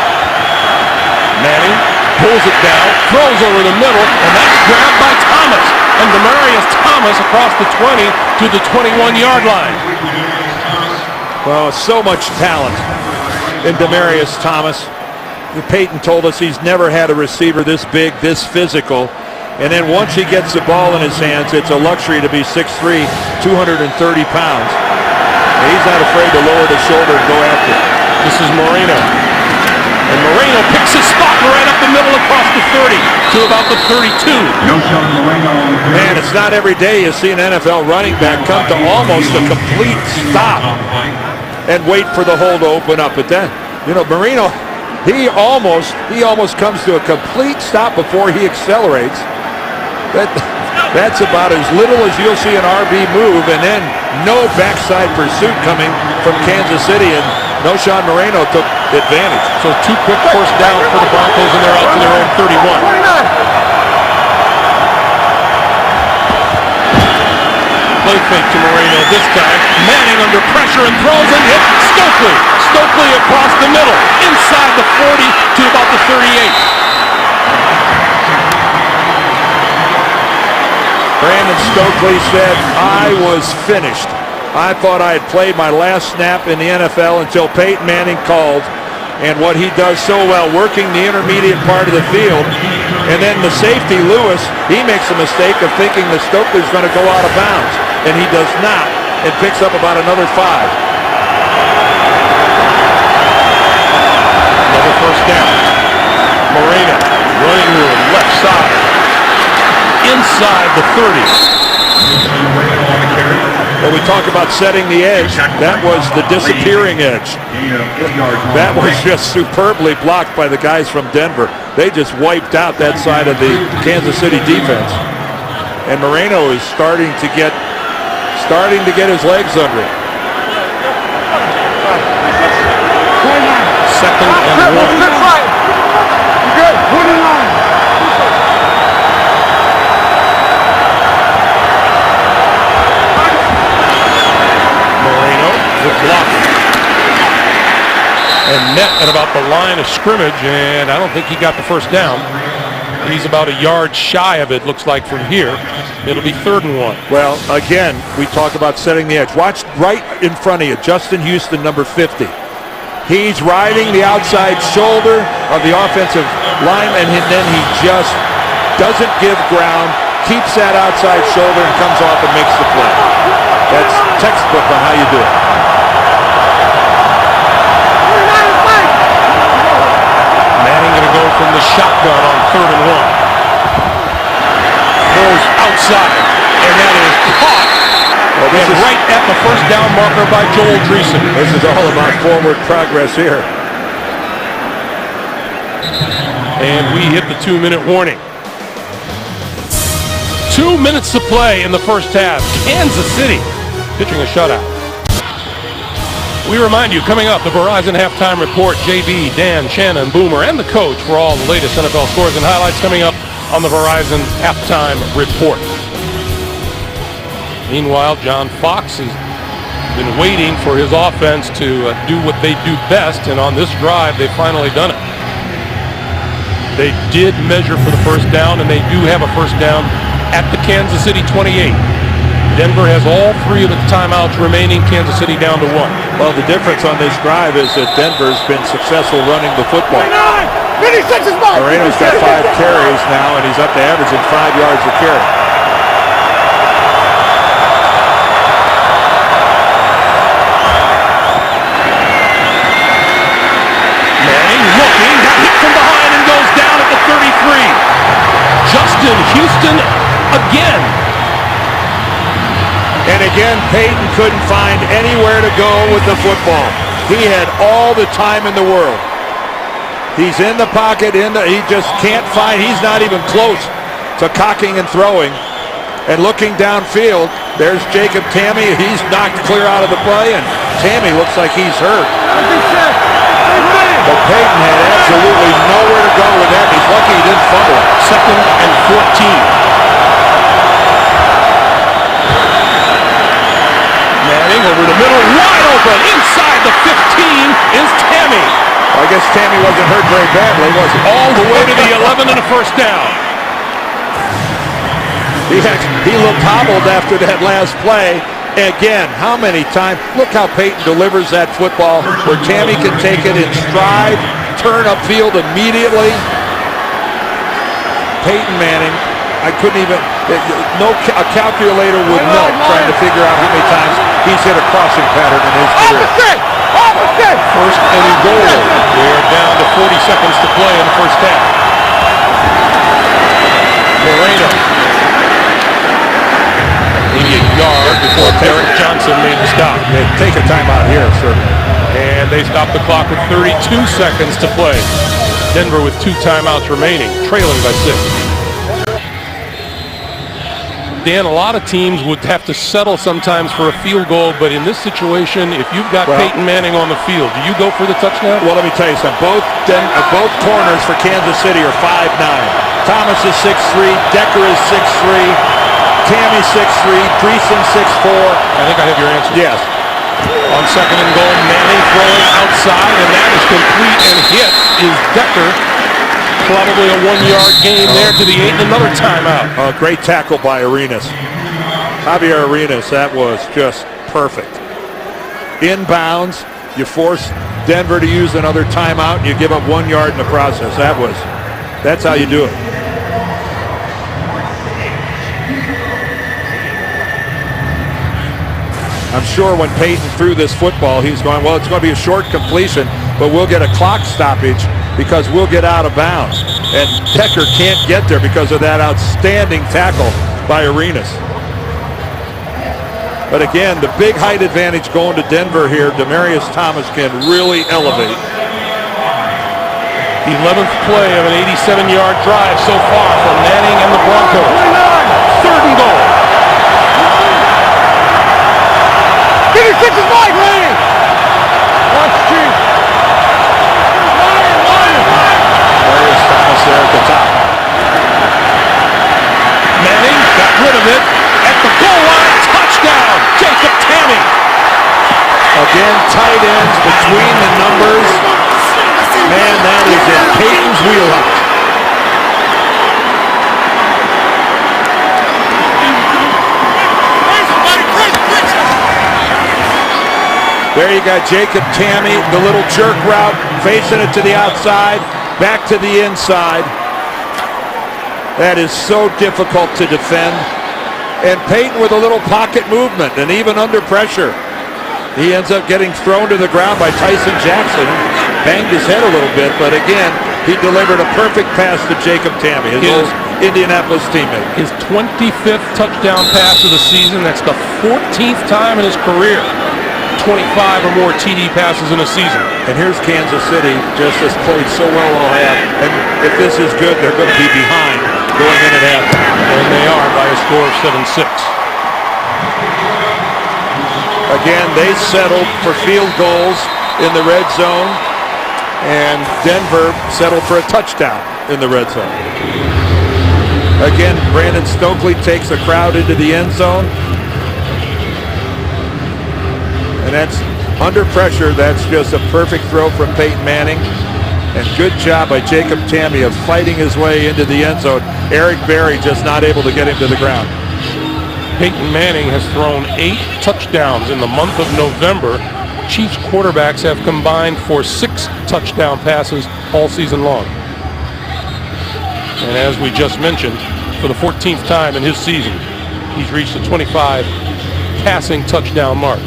Manning pulls it down, throws over the middle, and that's grabbed by Thomas. And Demaryius Thomas across the 20 to the 21-yard line. Well, so much talent in Demaryius Thomas. Peyton told us he's never had a receiver this big, this physical. And then once he gets the ball in his hands, it's a luxury to be 6'3", 230 pounds. And he's not afraid to lower the shoulder and go after it. This is Moreno. And Moreno picks his spot right up the middle across the 30 to about the 32. Man, it's not every day you see an NFL running back come to almost a complete stop and wait for the hole to open up. But then, you know, Moreno, he almost comes to a complete stop before he accelerates. That's about as little as you'll see an RB move, and then no backside pursuit coming from Kansas City, and Noshawn Moreno took advantage. So 2 quick first downs for the Broncos, and they're out to their own 31. Play fake to Moreno this time. Manning under pressure and throws and hits Stokely. Stokely across the middle, inside the 40 to about the 38. Brandon Stokely said, "I was finished. I thought I had played my last snap in the NFL until Peyton Manning called." And what he does so well, working the intermediate part of the field. And then the safety, Lewis, he makes a mistake of thinking that Stokely's going to go out of bounds. And he does not, and picks up about another 5. Another first down. Moreno running room, left side. Inside the 30. Well, we talk about setting the edge. That was the disappearing edge. That was just superbly blocked by the guys from Denver. They just wiped out that side of the Kansas City defense. And Moreno is starting to get his legs under it. 2nd and 1. Blocking and met at about the line of scrimmage, and I don't think he got the first down. He's about a yard shy of it, looks like, from here. It'll be 3rd and 1. Well, again, we talk about setting the edge. Watch right in front of you, Justin Houston, number 50. He's riding the outside shoulder of the offensive lineman, and then he just doesn't give ground, keeps that outside shoulder, and comes off and makes the play. That's textbook on how you do it. Manning going to go from the shotgun on 3rd and 1. Throws outside, and that is caught. Well, this is right at the first down marker by Joel Dreesen. This is all about forward progress here. And we hit the 2-minute warning. 2 minutes to play in the first half. Kansas City pitching a shutout. We remind you, coming up, the Verizon Halftime Report, JB, Dan, Shannon, Boomer, and the coach for all the latest NFL scores and highlights coming up on the Verizon Halftime Report. Meanwhile, John Fox has been waiting for his offense to do what they do best, and on this drive, they've finally done it. They did measure for the first down, and they do have a first down at the Kansas City 28. Denver has all 3 of the timeouts remaining. Kansas City down to 1. Well, the difference on this drive is that Denver's been successful running the football. Moreno's got 5 carries now, and he's up to averaging 5 yards a carry. Manning looking, got hit from behind and goes down at the 33. Justin Houston again. And again, Peyton couldn't find anywhere to go with the football. He had all the time in the world. He's in the pocket, he just can't find, he's not even close to cocking and throwing. And looking downfield, there's Jacob Tamme. He's knocked clear out of the play, and Tamme looks like he's hurt. But Peyton had absolutely nowhere to go with that. He's lucky he didn't fumble it. 2nd and 14. Manning over the middle, wide open, inside the 15 is Tamme. I guess Tamme wasn't hurt very badly, was he? All the way to the 11 and a first down. He looked hobbled after that last play. Again, how many times? Look how Peyton delivers that football where Tamme can take it in stride, turn upfield immediately. Peyton Manning, I couldn't even, a calculator would melt trying to figure out how many times he's hit a crossing pattern in his career. First and goal. We are down to 40 seconds to play in the first half. Moreno. Maybe a yard before Derek Johnson made the stop. They take a timeout here, sir. And they stop the clock with 32 seconds to play. Denver with 2 timeouts remaining, trailing by 6. Dan, a lot of teams would have to settle sometimes for a field goal, but in this situation, if you've got Peyton Manning on the field, do you go for the touchdown? Well, let me tell you something. Both corners for Kansas City are 5'9". Thomas is 6'3", Decker is 6'3", Tamme 6'3", Dreesen 6'4". I think I have your answer. Yes. On 2nd and goal, Manning throwing outside, and that is complete and hit is Decker. Probably a 1-yard gain there to the 8 and another timeout. Great tackle by Arenas. Javier Arenas, that was just perfect. Inbounds, you force Denver to use another timeout, and you give up 1 yard in the process. That's how you do it. I'm sure when Peyton threw this football, he's going, well, it's going to be a short completion, but we'll get a clock stoppage because we'll get out of bounds. And Decker can't get there because of that outstanding tackle by Arenas. But again, the big height advantage going to Denver here, Demaryius Thomas can really elevate. 11th play of an 87-yard drive so far for Manning and the Broncos. 3rd and goal. Demaryius Thomas there at the top. Manning got rid of it at the goal line. Touchdown, Jacob Tamme. Again, tight ends between the numbers. Man, that is in Peyton's wheelhouse. There you got Jacob Tamme, the little jerk route, facing it to the outside, back to the inside. That is so difficult to defend. And Peyton with a little pocket movement, and even under pressure, he ends up getting thrown to the ground by Tyson Jackson. Banged his head a little bit, but again, he delivered a perfect pass to Jacob Tamme, his old Indianapolis teammate. His 25th touchdown pass of the season. That's the 14th time in his career. 25 or more TD passes in a season. And here's Kansas City, just as played so well all half. And if this is good, they're going to be behind going in at halftime. And they are by a score of 7-6. Again, they settled for field goals in the red zone, and Denver settled for a touchdown in the red zone. Again, Brandon Stokely takes a crowd into the end zone. And that's under pressure. That's just a perfect throw from Peyton Manning. And good job by Jacob Tamme of fighting his way into the end zone. Eric Berry just not able to get him to the ground. Peyton Manning has thrown 8 touchdowns in the month of November. Chiefs quarterbacks have combined for 6 touchdown passes all season long. And as we just mentioned, for the 14th time in his season, he's reached the 25 passing touchdown mark.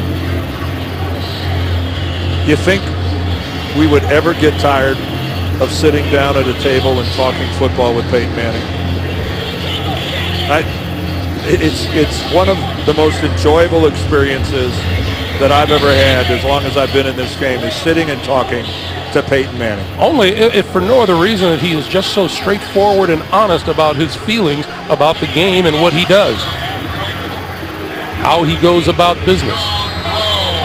You think we would ever get tired of sitting down at a table and talking football with Peyton Manning? It's one of the most enjoyable experiences that I've ever had as long as I've been in this game, is sitting and talking to Peyton Manning. Only if for no other reason that he is just so straightforward and honest about his feelings about the game and what he does, how he goes about business.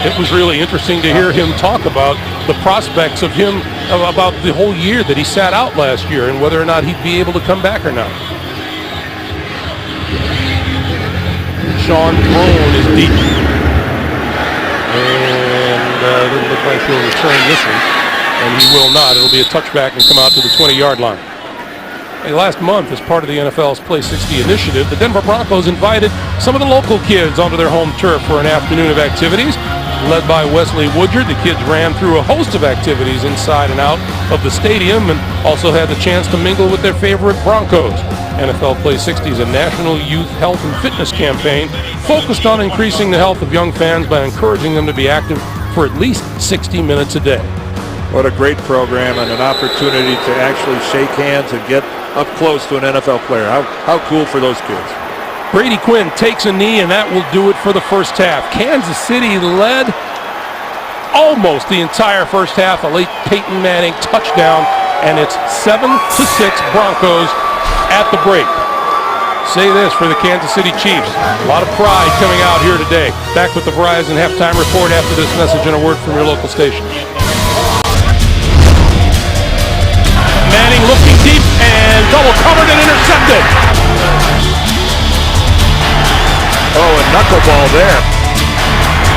It was really interesting to hear him talk about the prospects of him, about the whole year that he sat out last year and whether or not he'd be able to come back or not. Sean Throne is deep. And doesn't look like he'll return this one. And he will not. It'll be a touchback and come out to the 20-yard line. Hey, last month, as part of the NFL's Play 60 initiative, the Denver Broncos invited some of the local kids onto their home turf for an afternoon of activities. Led by Wesley Woodyard, the kids ran through a host of activities inside and out of the stadium and also had the chance to mingle with their favorite Broncos. NFL Play 60 is a national youth health and fitness campaign focused on increasing the health of young fans by encouraging them to be active for at least 60 minutes a day. What a great program and an opportunity to actually shake hands and get up close to an NFL player. How cool for those kids. Brady Quinn takes a knee, and that will do it for the first half. Kansas City led almost the entire first half. A late Peyton Manning touchdown, and it's 7-6 Broncos at the break. Say this for the Kansas City Chiefs. A lot of pride coming out here today. Back with the Verizon halftime report after this message and a word from your local station. Manning looking deep and double covered and intercepted. Oh, a knuckleball there.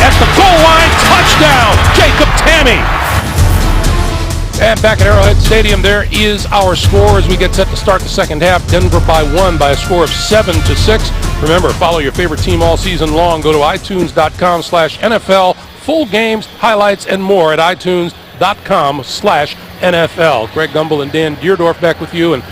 At the goal line, touchdown, Jacob Tamme. And back at Arrowhead Stadium, there is our score as we get set to start the second half. Denver by 1 by a score of 7-6. Remember, follow your favorite team all season long. Go to itunes.com/NFL. Full games, highlights, and more at itunes.com/NFL. Greg Gumbel and Dan Deerdorf back with you. And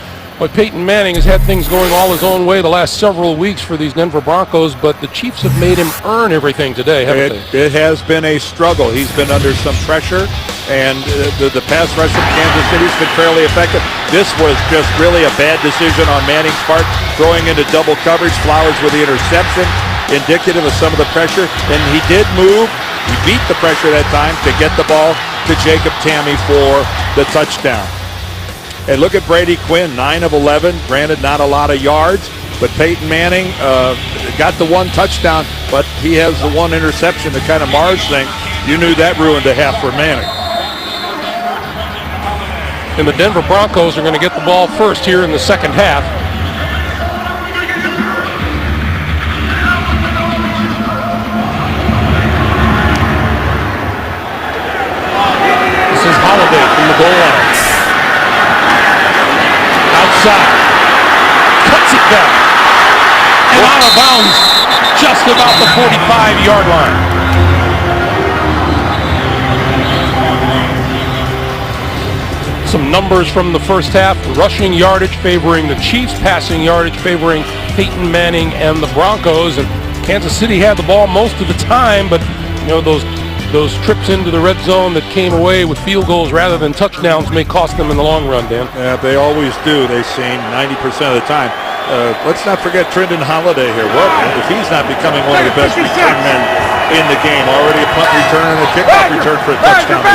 Peyton Manning has had things going all his own way the last several weeks for these Denver Broncos, but the Chiefs have made him earn everything today, haven't they? It has been a struggle. He's been under some pressure, and the pass rush from Kansas City has been fairly effective. This was just really a bad decision on Manning's part, throwing into double coverage. Flowers with the interception, indicative of some of the pressure, and he did move. He beat the pressure that time to get the ball to Jacob Tamme for the touchdown. And look at Brady Quinn, 9 of 11. Granted, not a lot of yards, but Peyton Manning got the one touchdown, but he has the one interception that kind of mars things. You knew that ruined a half for Manning. And the Denver Broncos are going to get the ball first here in the second half. This is Holiday from the goal line. Outside, cuts it down, and out of bounds just about the 45-yard line. Some numbers from the first half: rushing yardage favoring the Chiefs, passing yardage favoring Peyton Manning and the Broncos. And Kansas City had the ball most of the time, but you know, those trips into the red zone that came away with field goals rather than touchdowns may cost them in the long run, Dan. Yeah, they always do. They seem 90% of the time. Let's not forget Trendon Holiday here. What if he's not becoming one of the best return men in the game? Already a punt return and a kickoff return for a touchdown.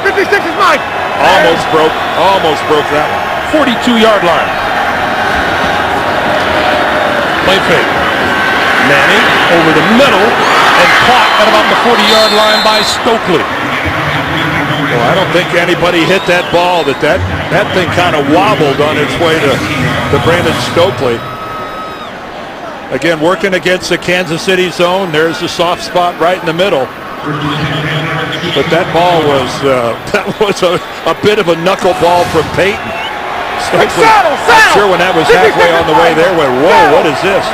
56 is mine. Almost broke that one. 42-yard line. Play fake. Manning over the middle and caught at about the 40-yard line by Stokely. Well, I don't think anybody hit that ball. That thing kind of wobbled on its way to Brandon Stokely. Again, working against the Kansas City zone. There's the soft spot right in the middle. But that ball was a bit of a knuckleball from Peyton. Stokely, not sure when that was halfway on the way there, went, whoa, what is this?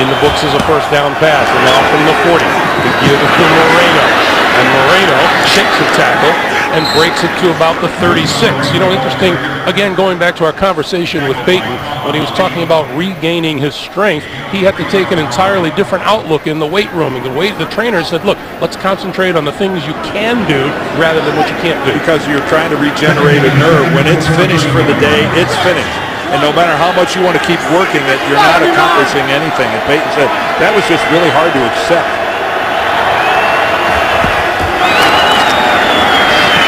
in the books as a first down pass. And now from the 40, they give it to Moreno. And Moreno shakes the tackle and breaks it to about the 36. You know, interesting, again, going back to our conversation with Peyton, when he was talking about regaining his strength, he had to take an entirely different outlook in the weight room. And the trainer said, look, let's concentrate on the things you can do rather than what you can't do. Because you're trying to regenerate a nerve. When it's finished for the day, it's finished. And no matter how much you want to keep working it, you're not accomplishing anything. And Peyton said that was just really hard to accept.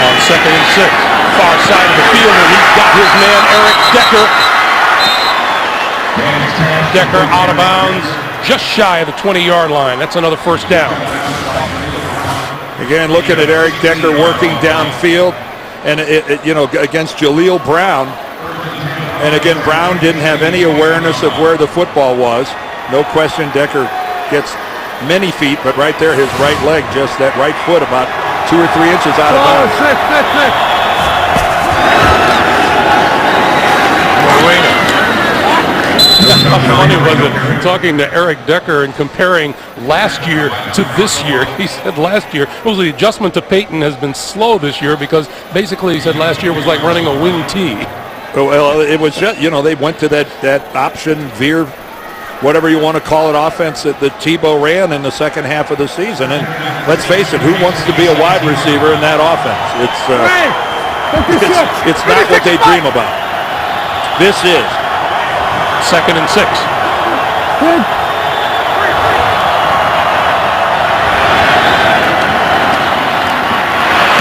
On 2nd and 6, far side of the field, and he's got his man Eric Decker. Decker out of bounds, just shy of the 20-yard line. That's another first down. Again, looking at Eric Decker working downfield, and against Jaleel Brown. And again, Brown didn't have any awareness of where the football was. No question, Decker gets many feet, but right there, his right leg, just that right foot, about 2 or 3 inches out of bounds. How funny was it talking to Eric Decker and comparing last year to this year? He said last year, well, the adjustment to Peyton has been slow this year because basically he said last year was like running a wing tee. Well, it was just, they went to that option, veer, whatever you want to call it, offense that Tebow ran in the second half of the season. And let's face it, who wants to be a wide receiver in that offense? It's not what they dream about. This is 2nd and 6.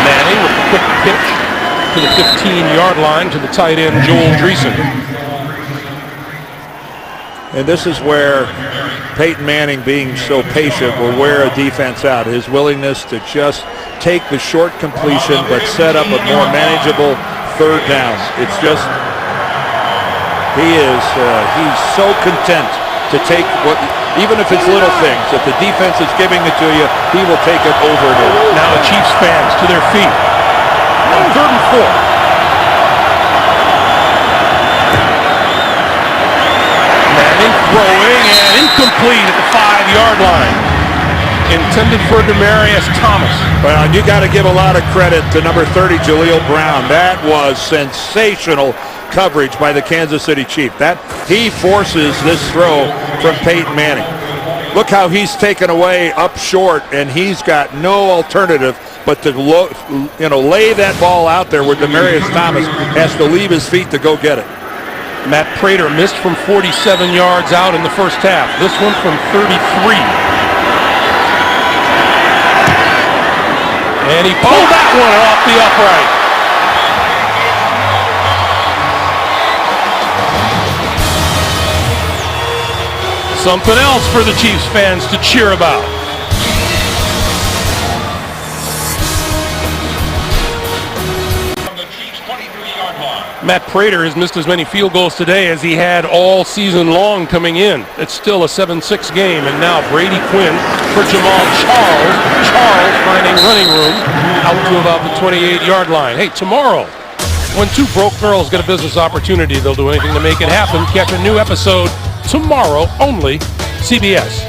Manning with a quick pitch to the 15-yard line to the tight end, Joel Dreesen. And this is where Peyton Manning, being so patient, will wear a defense out. His willingness to just take the short completion but set up a more manageable third down. It's just, he's so content to take what, even if it's little things, if the defense is giving it to you, he will take it over and over. Now the Chiefs fans to their feet. On 3rd and 4. Manning throwing and incomplete at the 5-yard line. Intended for Demaryius Thomas. Well, you got to give a lot of credit to number 30, Jaleel Brown. That was sensational coverage by the Kansas City Chiefs. That he forces this throw from Peyton Manning. Look how he's taken away up short, and he's got no alternative but to lay that ball out there where Demaryius Thomas has to leave his feet to go get it. Matt Prater missed from 47 yards out in the first half. This one from 33. And he pulled that one off the upright. Something else for the Chiefs fans to cheer about. Matt Prater has missed as many field goals today as he had all season long coming in. It's still a 7-6 game, and now Brady Quinn for Jamal Charles. Charles finding running room out to about the 28-yard line. Hey, tomorrow, when two broke girls get a business opportunity, they'll do anything to make it happen. Catch a new episode tomorrow, only CBS.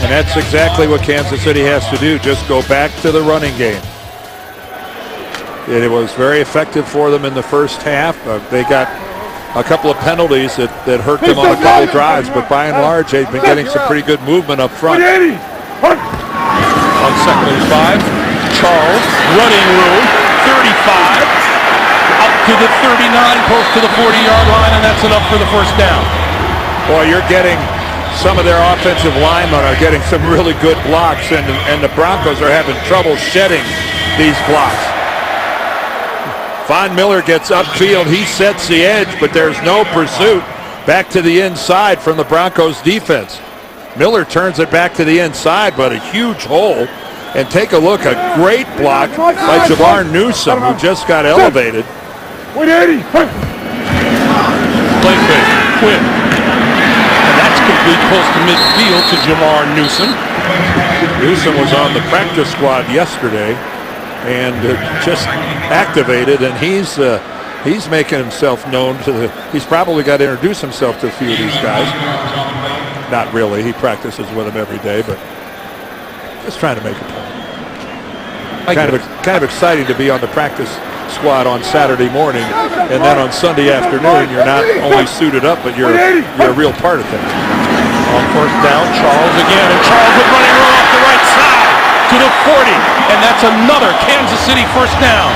And that's exactly what Kansas City has to do, just go back to the running game. It was very effective for them in the first half. They got a couple of penalties that hurt them on a couple drives, but by and large, they've been getting some pretty good movement up front. On 2nd and 5, Charles, running room, 35, out to the 39, close to the 40-yard line, and that's enough for the first down. Boy, you're getting some of their offensive linemen are getting some really good blocks, and the Broncos are having trouble shedding these blocks. Von Miller gets upfield. He sets the edge, but there's no pursuit back to the inside from the Broncos defense. Miller turns it back to the inside, but a huge hole. And take a look, a great block by Jamar Newsom, who just got elevated. Play fake, Quinn. And that's complete close to midfield to Jamar Newsom. Newsom was on the practice squad yesterday and just activated, and he's making himself known to he's probably got to introduce himself to a few of these guys. Not really. He practices with him every day, but just trying to make a point. Kind of exciting to be on the practice squad on Saturday morning, and then on Sunday afternoon you're not only suited up, but you're a real part of things. On first down, Charles again, and Charles with running room off the right side to the 40, and that's another Kansas City first down.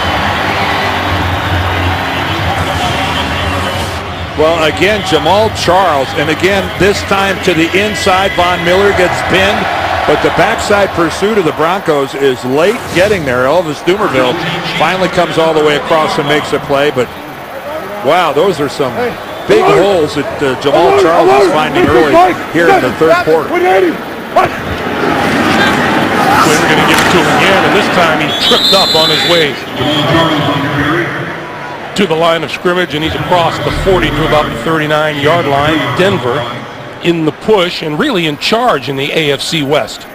Well, again, Jamal Charles, and again, this time to the inside. Von Miller gets pinned, but the backside pursuit of the Broncos is late getting there. Elvis Dumerville finally comes all the way across and makes a play, but wow, those are some big holes that Jamal Charles is finding early here in the third quarter. We're going to give it to him again, and this time he tripped up on his way to the line of scrimmage, and he's across the 40 to about the 39-yard line. Denver in the push and really in charge in the AFC West.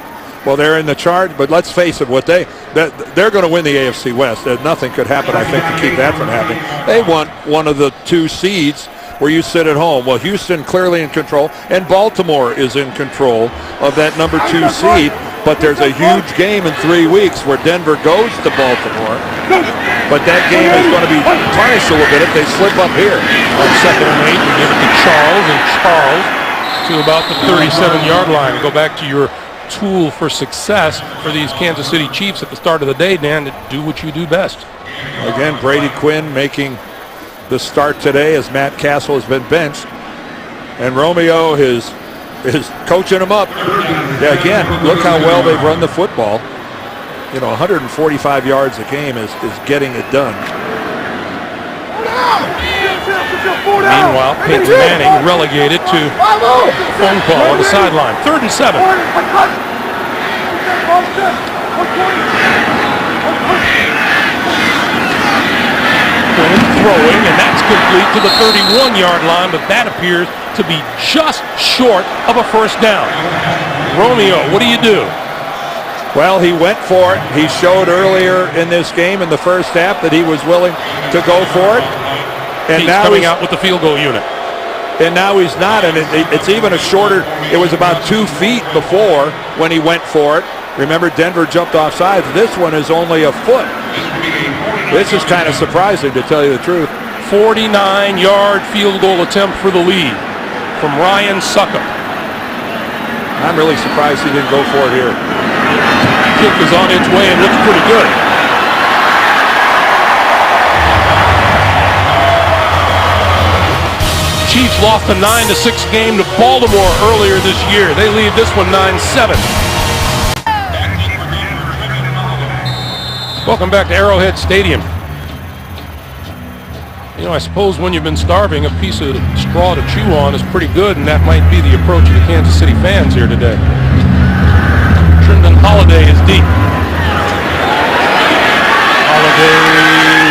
Well, they're in the charge, but let's face it, they're going to win the AFC West. Nothing could happen, I think, to keep that from happening. They want one of the 2 seeds where you sit at home. Well, Houston clearly in control, and Baltimore is in control of that number 2 seed. But there's a huge game in 3 weeks where Denver goes to Baltimore. But that game is going to be tarnished a little bit if they slip up here. On 2nd and 8, we give it to Charles, and Charles to about the 37-yard line. Go back to your tool for success for these Kansas City Chiefs at the start of the day, Dan, to do what you do best. Again, Brady Quinn making the start today as Matt Castle has been benched. And Romeo is coaching them up. Yeah, again, look how well they've run the football. 145 yards a game is getting it done. Meanwhile, Peyton Manning relegated to a phone call on the sideline. 3rd and 7. Quinn throwing, and that's complete to the 31-yard line, but that appears to be just short of a first down. Romeo, what do you do? Well, he went for it. He showed earlier in this game in the first half that he was willing to go for it. And he's now coming out with the field goal unit. And now he's not, and it's even a shorter, it was about 2 feet before when he went for it. Remember, Denver jumped off sides. This one is only a foot. This is kind of surprising, to tell you the truth. 49-yard field goal attempt for the lead from Ryan Suckup. I'm really surprised he didn't go for it here. Kick is on its way and looks pretty good. Chiefs lost a 9-6 game to Baltimore earlier this year. They lead this one 9-7. Welcome back to Arrowhead Stadium. I suppose when you've been starving, a piece of straw to chew on is pretty good, and that might be the approach of the Kansas City fans here today. Trendon Holiday is deep. Holiday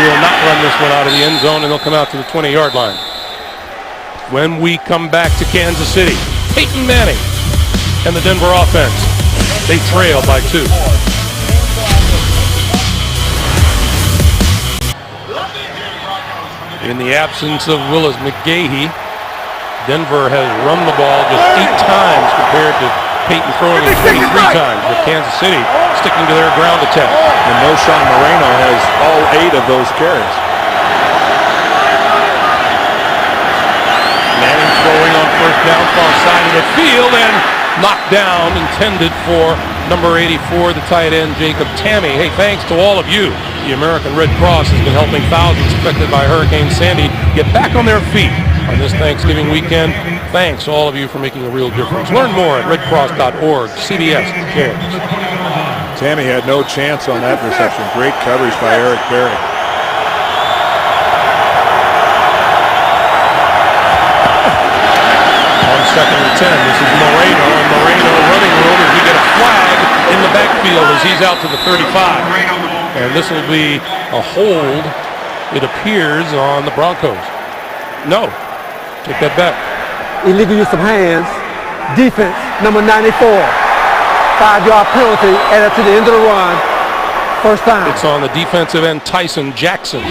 will not run this one out of the end zone, and they'll come out to the 20-yard line. When we come back to Kansas City, Peyton Manning and the Denver offense, they trail by 2. In the absence of Willis McGahee, Denver has run the ball just 8 times compared to Peyton throwing it 23 times, with Kansas City sticking to their ground attack. And Noshawn Moreno has all 8 of those carries. Manning throwing on first down, far side of the field, and knocked down, intended for number 84, the tight end, Jacob Tamme. Hey, thanks to all of you. The American Red Cross has been helping thousands affected by Hurricane Sandy get back on their feet on this Thanksgiving weekend. Thanks to all of you for making a real difference. Learn more at redcross.org. CBS cares. Tamme had no chance on that reception. Great coverage by Eric Berry. On 2nd and 10, this is Moreno, and Moreno running room as we get a flag in the backfield as he's out to the 35. And this will be a hold, it appears, on the Broncos. No, take that back. Illegal use of hands. Defense, number 94. 5-yard penalty added to the end of the run. First down. It's on the defensive end, Tyson Jackson.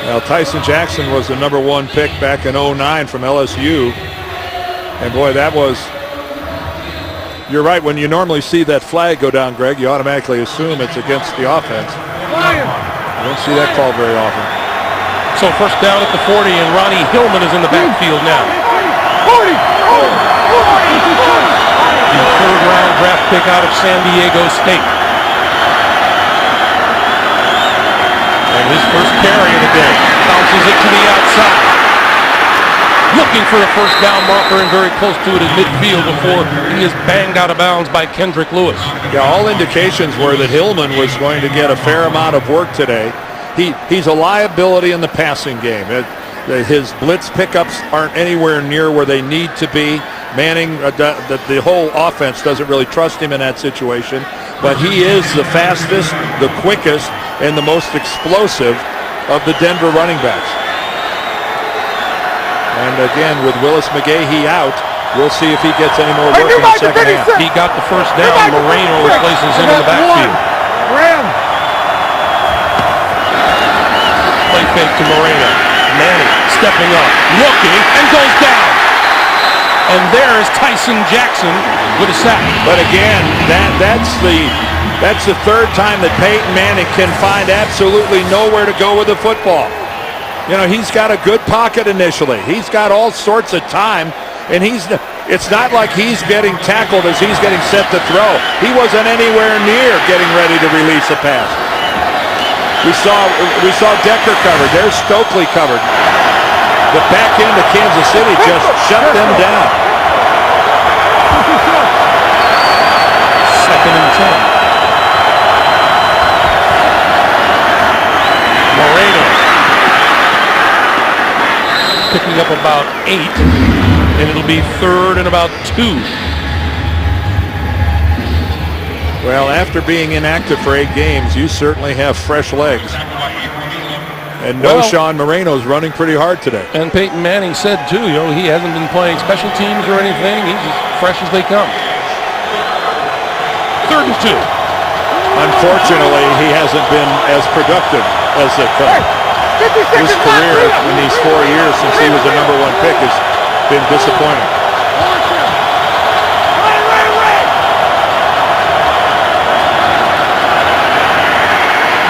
Well, Tyson Jackson was the number 1 pick back in 09 from LSU. And boy, that was, you're right, when you normally see that flag go down, Greg, you automatically assume it's against the offense. You don't see that called very often. So first down at the 40, and Ronnie Hillman is in the backfield now. The third-round draft pick out of San Diego State. And his first carry of the day bounces it to the outside. Looking for a first down marker and very close to it at midfield before he is banged out of bounds by Kendrick Lewis. Yeah, all indications were that Hillman was going to get a fair amount of work today. He's a liability in the passing game. His blitz pickups aren't anywhere near where they need to be. Manning, the whole offense doesn't really trust him in that situation, but he is the fastest, the quickest, and the most explosive of the Denver running backs. And again, with Willis McGahee out, we'll see if he gets any more work in the second half. He got the first down. Moreno replaces him in the backfield. Play fake to Moreno. Manning stepping up, looking, and goes down. And there is Tyson Jackson with a sack. But again, that's the third time that Peyton Manning can find absolutely nowhere to go with the football. You know, he's got a good pocket initially. He's got all sorts of time, and it's not like he's getting tackled as he's getting set to throw. He wasn't anywhere near getting ready to release a pass. We saw Decker covered. There's Stokely covered. The back end of Kansas City just shut them down. Second and 10. Moreno picking up about 8, and it'll be third and about 2. Well, after being inactive for 8 games, you certainly have fresh legs. And Sean Moreno's running pretty hard today. And Peyton Manning said, too, he hasn't been playing special teams or anything. He's as fresh as they come. Third and 2. Unfortunately, he hasn't been as productive as they come. His career in these 4 years since he was the number 1 pick has been disappointing.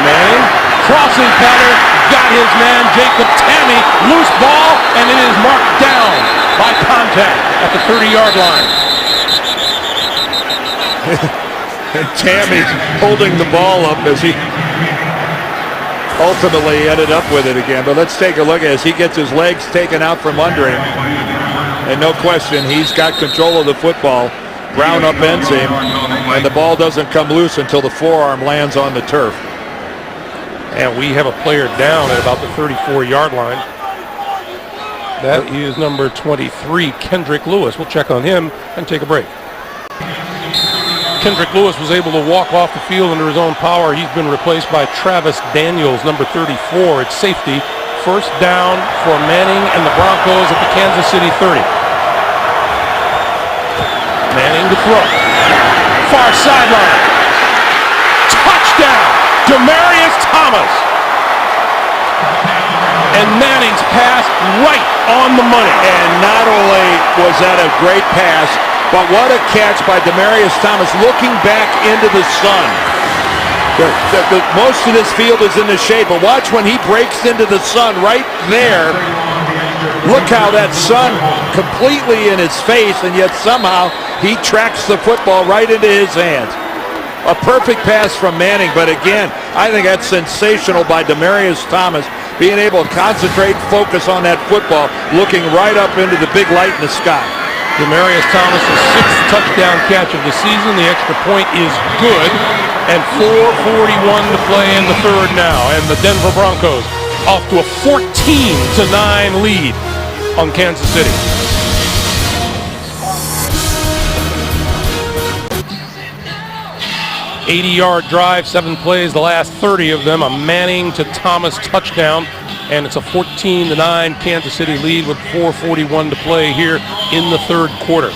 Manning, crossing pattern, got his man Jacob Tamme, loose ball, and it is marked down by contact at the 30-yard line. And Tammy's holding the ball up as he ultimately ended up with it again. But let's take a look as he gets his legs taken out from under him. And no question, he's got control of the football. Brown upends him, and the ball doesn't come loose until the forearm lands on the turf. And we have a player down at about the 34-yard line. That is number 23, Kendrick Lewis. We'll check on him and take a break. Kendrick Lewis was able to walk off the field under his own power. He's been replaced by Travis Daniels, number 34 at safety. First down for Manning and the Broncos at the Kansas City 30. Manning to throw. Far sideline. Touchdown, Demaryius Thomas. And Manning's pass right on the money. And not only was that a great pass, but what a catch by Demaryius Thomas looking back into the sun. Most of this field is in the shade, but watch when he breaks into the sun right there. Look how that sun completely in his face, and yet somehow he tracks the football right into his hands. A perfect pass from Manning, but again, I think that's sensational by Demaryius Thomas, being able to concentrate, focus on that football, looking right up into the big light in the sky. Demaryius Thomas' 6th touchdown catch of the season. The extra point is good, and 4:41 to play in the third now, and the Denver Broncos off to a 14-9 lead on Kansas City. $80-yard drive, 7 plays, the last 30 of them a Manning to Thomas touchdown, and it's a 14-9 Kansas City lead with 4:41 to play here in the third quarter.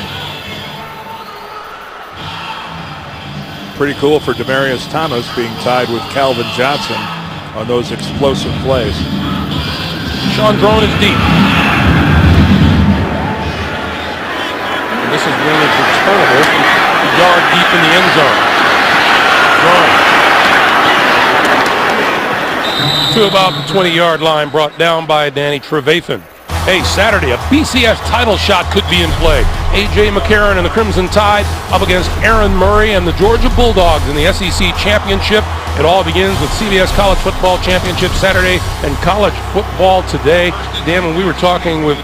Pretty cool for Demaryius Thomas being tied with Calvin Johnson on those explosive plays. Sean Drone is deep. yard deep in the end zone. Throwing to about the 20-yard line, brought down by Danny Trevathan. Hey, Saturday, a BCS title shot could be in play. A.J. McCarron and the Crimson Tide up against Aaron Murray and the Georgia Bulldogs in the SEC Championship. It all begins with CBS College Football Championship Saturday and college football today. Dan, when we were talking with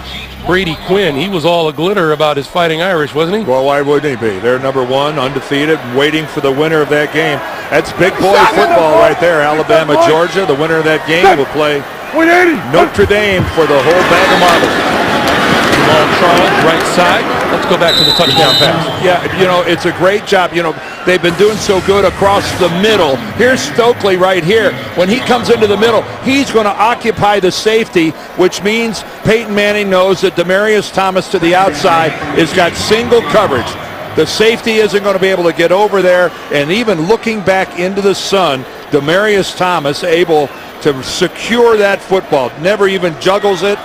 Brady Quinn, he was all a glitter about his Fighting Irish, wasn't he? Well, why wouldn't he be? They're number 1, undefeated, waiting for the winner of that game. That's big boy football right there. Alabama, Georgia. The winner of that game will play Notre Dame for the whole bag of marbles. Charles, right side. Let's go back to the touchdown pass. Yeah, it's a great job. They've been doing so good across the middle. Here's Stokely right here. When he comes into the middle, he's going to occupy the safety, which means Peyton Manning knows that Demaryius Thomas to the outside has got single coverage. The safety isn't going to be able to get over there, and even looking back into the sun, Demaryius Thomas able to secure that football. Never even juggles it.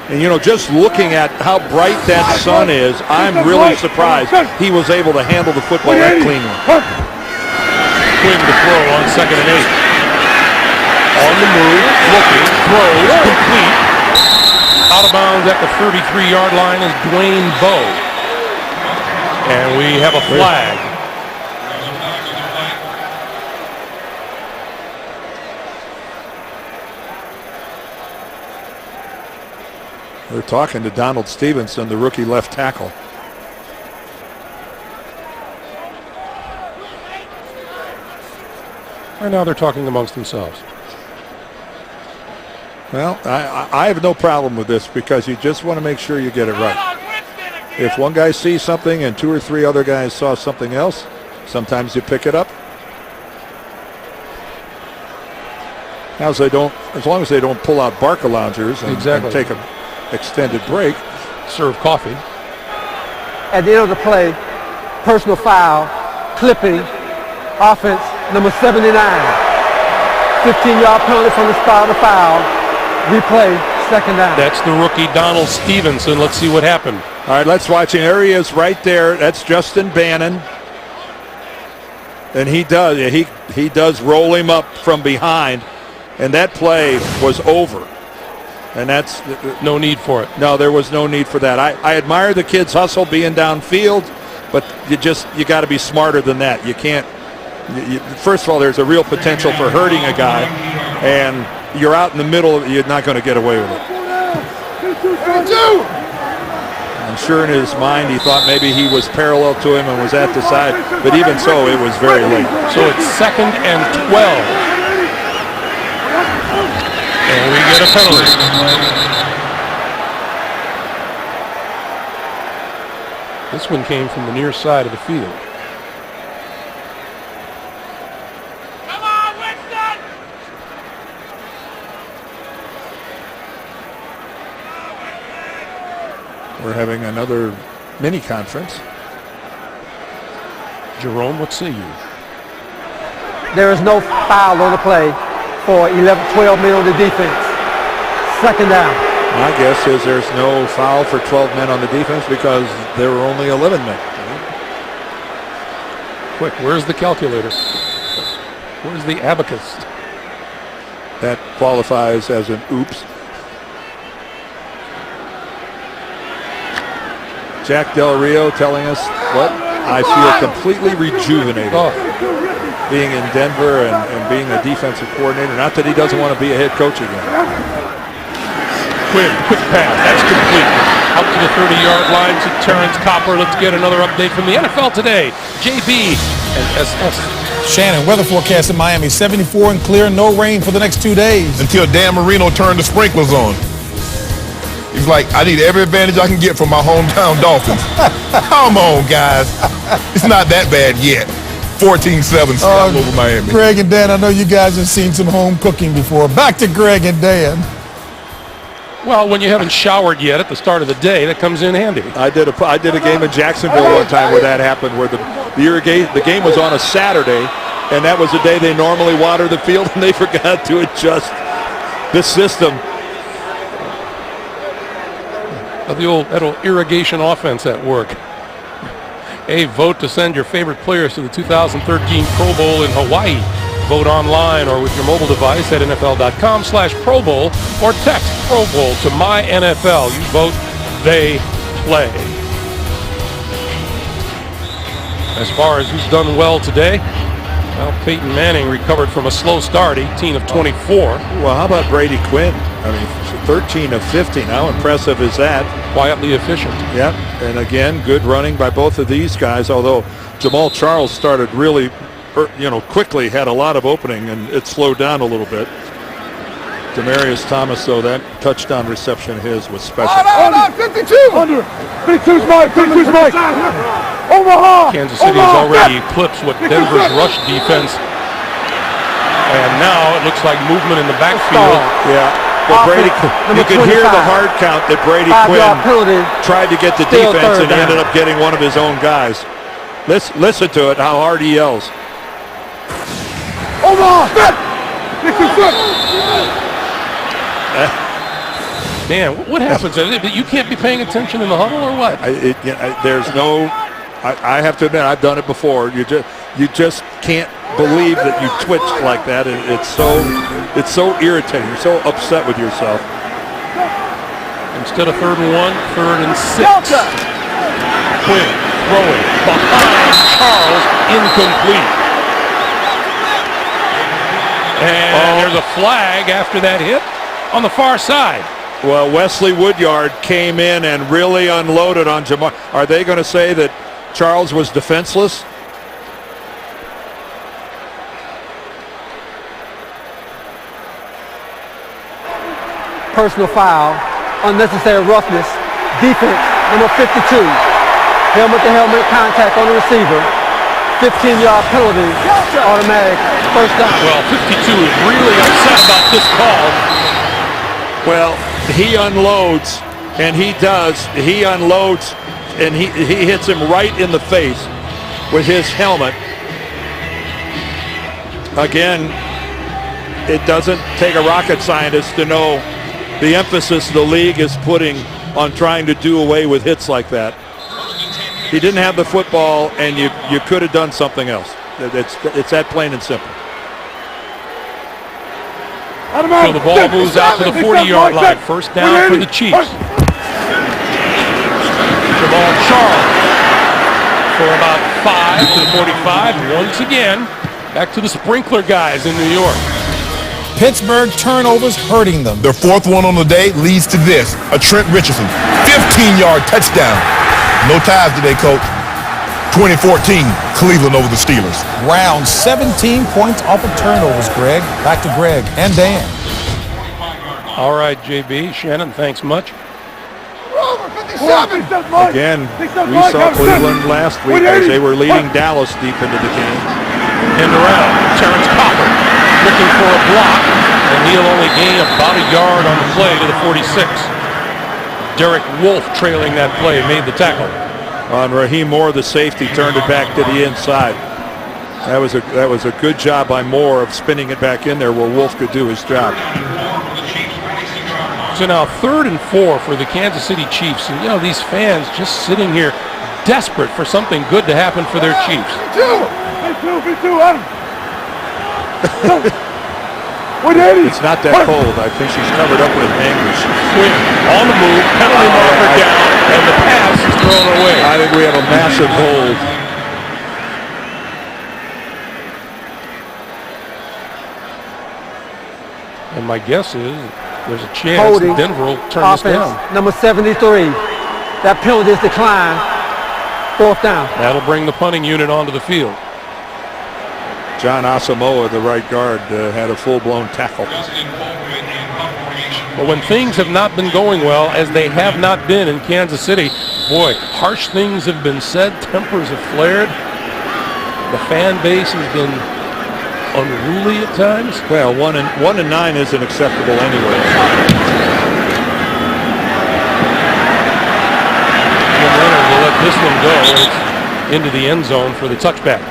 And, just looking at how bright that sun is, I'm really surprised he was able to handle the football that cleanly. Quinn to throw on 2nd and 8. On the move, looking, throws, complete. Out of bounds at the 33-yard line is Dwayne Bowe. And we have a flag. They're talking to Donald Stevenson, the rookie left tackle. Right now they're talking amongst themselves. Well, I have no problem with this because you just want to make sure you get it right. If one guy sees something and 2 or 3 other guys saw something else, sometimes you pick it up. As long as they don't pull out Barca loungers and take a extended break. Serve coffee. At the end of the play, personal foul, clipping, offense number 79. 15-yard penalty from the start of the foul. Replay, 2nd down. That's the rookie Donald Stevenson. Let's see what happened. All right, let's watch him. There he is right there. That's Justin Bannon. And he does roll him up from behind. And that play was over. And that's no need for it. No, there was no need for that. I admire the kids' hustle being downfield, but you got to be smarter than that. You can't. First of all, there's a real potential for hurting a guy, and you're out in the middle. You're not going to get away with it. I'm sure in his mind he thought maybe he was parallel to him and was at the side, but even so, it was very late. So it's 2nd and 12. And we get a penalty. This one came from the near side of the field. Come on, Winston! We're having another mini conference. Jerome, what say you? There is no foul on the play for 12 men on the defense. 2nd down. My guess is there's no foul for 12 men on the defense because there were only 11 men. Quick, where's the calculator? Where's the abacus? That qualifies as an oops. Jack Del Rio telling us what? I feel completely rejuvenated. Being in Denver and being a defensive coordinator. Not that he doesn't want to be a head coach again. Quinn, quick pass. That's complete. Out to the 30-yard line to Terrence Copper. Let's get another update from the NFL today. JB and SS. Shannon, weather forecast in Miami, 74 and clear, no rain for the next 2 days. Until Dan Marino turned the sprinklers on. He's like, I need every advantage I can get from my hometown Dolphins. Come on, guys. It's not that bad yet. 14-7 over Miami. Greg and Dan, I know you guys have seen some home cooking before. Back to Greg and Dan. Well, when you haven't showered yet at the start of the day, that comes in handy. I did a game in Jacksonville one time where that happened, where the game was on a Saturday, and that was the day they normally water the field, and they forgot to adjust the system. That old irrigation offense at work. Hey, vote to send your favorite players to the 2013 Pro Bowl in Hawaii. Vote online or with your mobile device at NFL.com/Pro Bowl or text Pro Bowl to My NFL. You vote, they play. As far as who's done well today, well, Peyton Manning recovered from a slow start, 18 of 24. Well, how about Brady Quinn? I mean, 13 of 15. How impressive is that? Quietly efficient. Yep. And again, good running by both of these guys, although Jamal Charles started really, quickly, had a lot of opening, and it slowed down a little bit. Demarius Thomas, though, that touchdown reception of his was special. 52! 52's Mike! 52's Mike! Omaha! Kansas City has already eclipsed what Denver's rush defense. And now it looks like movement in the backfield. Yeah. But Brady, you could hear the hard count that Brady Quinn tried to get the defense, and he ended up getting one of his own guys. Listen to it, how hard he yells. Omaha! Man, what happens? You can't be paying attention in the huddle, or what? I have to admit, I've done it before. You just can't believe that you twitched like that. It's so irritating. You're so upset with yourself. Instead of 3rd and 1, 3rd and 6. Quinn throwing behind Charles, incomplete. And there's a flag after that hit on the far side. Well, Wesley Woodyard came in and really unloaded on Jamar. Are they going to say that Charles was defenseless? Personal foul, unnecessary roughness, defense, number 52. Helmet-to-helmet contact on the receiver. 15-yard penalty, automatic first down. Well, 52 is really upset about this call. Well, he unloads, and he does. He unloads, and he hits him right in the face with his helmet. Again, it doesn't take a rocket scientist to know the emphasis the league is putting on trying to do away with hits like that. He didn't have the football, and you could have done something else. It's that plain and simple. So the ball moves out to the 40-yard line. First down for the Chiefs. Jamal Charles for about 5 to the 45. Once again, back to the sprinkler guys in New York. Pittsburgh turnovers hurting them. Their 4th one on the day leads to this. A Trent Richardson 15-yard touchdown. No ties today, Coach. 2014, Cleveland over the Steelers. Round 17 points off of turnovers, Greg. Back to Greg and Dan. All right, JB. Shannon, thanks much. Again, we saw Cleveland last week as they were leading Dallas deep into the game. And around, Terrence Copper looking for a block, and he'll only gain about a yard on the play to the 46. Derek Wolfe trailing that play made the tackle. On Raheem Moore, the safety, turned it back to the inside. That was a good job by Moore of spinning it back in there where Wolfe could do his job. So now 3rd and 4 for the Kansas City Chiefs. And these fans just sitting here desperate for something good to happen for their Chiefs. It's not that cold. I think she's covered up with hangers. Quinn on the move, penalty marker down, and the pass is thrown away. I think we have a massive hold. And my guess is there's a chance Denver will turn this down. Number 73. That penalty is declined. 4th down. That'll bring the punting unit onto the field. John Asamoah, the right guard, had a full-blown tackle. But when things have not been going well, as they have not been in Kansas City, boy, harsh things have been said, tempers have flared. The fan base has been unruly at times. Well, 1 and 9 isn't acceptable anyway. And Leonard will let this one go. It's into the end zone for the touchback.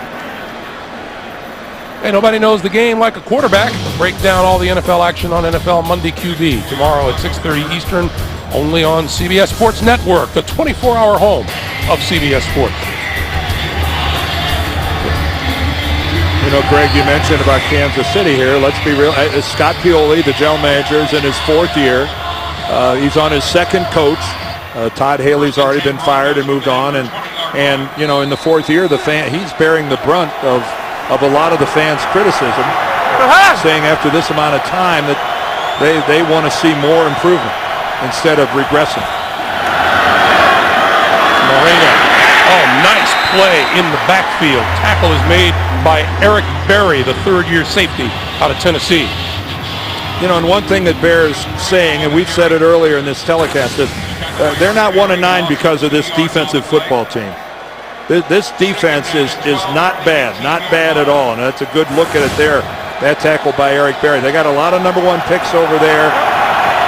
Hey, nobody knows the game like a quarterback. We'll break down all the NFL action on NFL Monday QB tomorrow at 6:30 Eastern, only on CBS Sports Network, the 24-hour home of CBS Sports. You know, Greg, you mentioned about Kansas City here. Let's be real. Scott Pioli, the general manager, is in his 4th year. He's on his 2nd coach. Todd Haley's already been fired and moved on. And you know, in the 4th year, he's bearing the brunt of a lot of the fans' criticism, saying after this amount of time that they want to see more improvement instead of regressing. Moreno. Oh, nice play in the backfield. Tackle is made by Eric Berry, the 3rd-year safety out of Tennessee. You know, and one thing that bears saying, and we've said it earlier in this telecast, is they're not 1-9 because of this defensive football team. This defense is not bad at all, and that's a good look at it there. That tackle by Eric Berry. They got a lot of number 1 picks over there.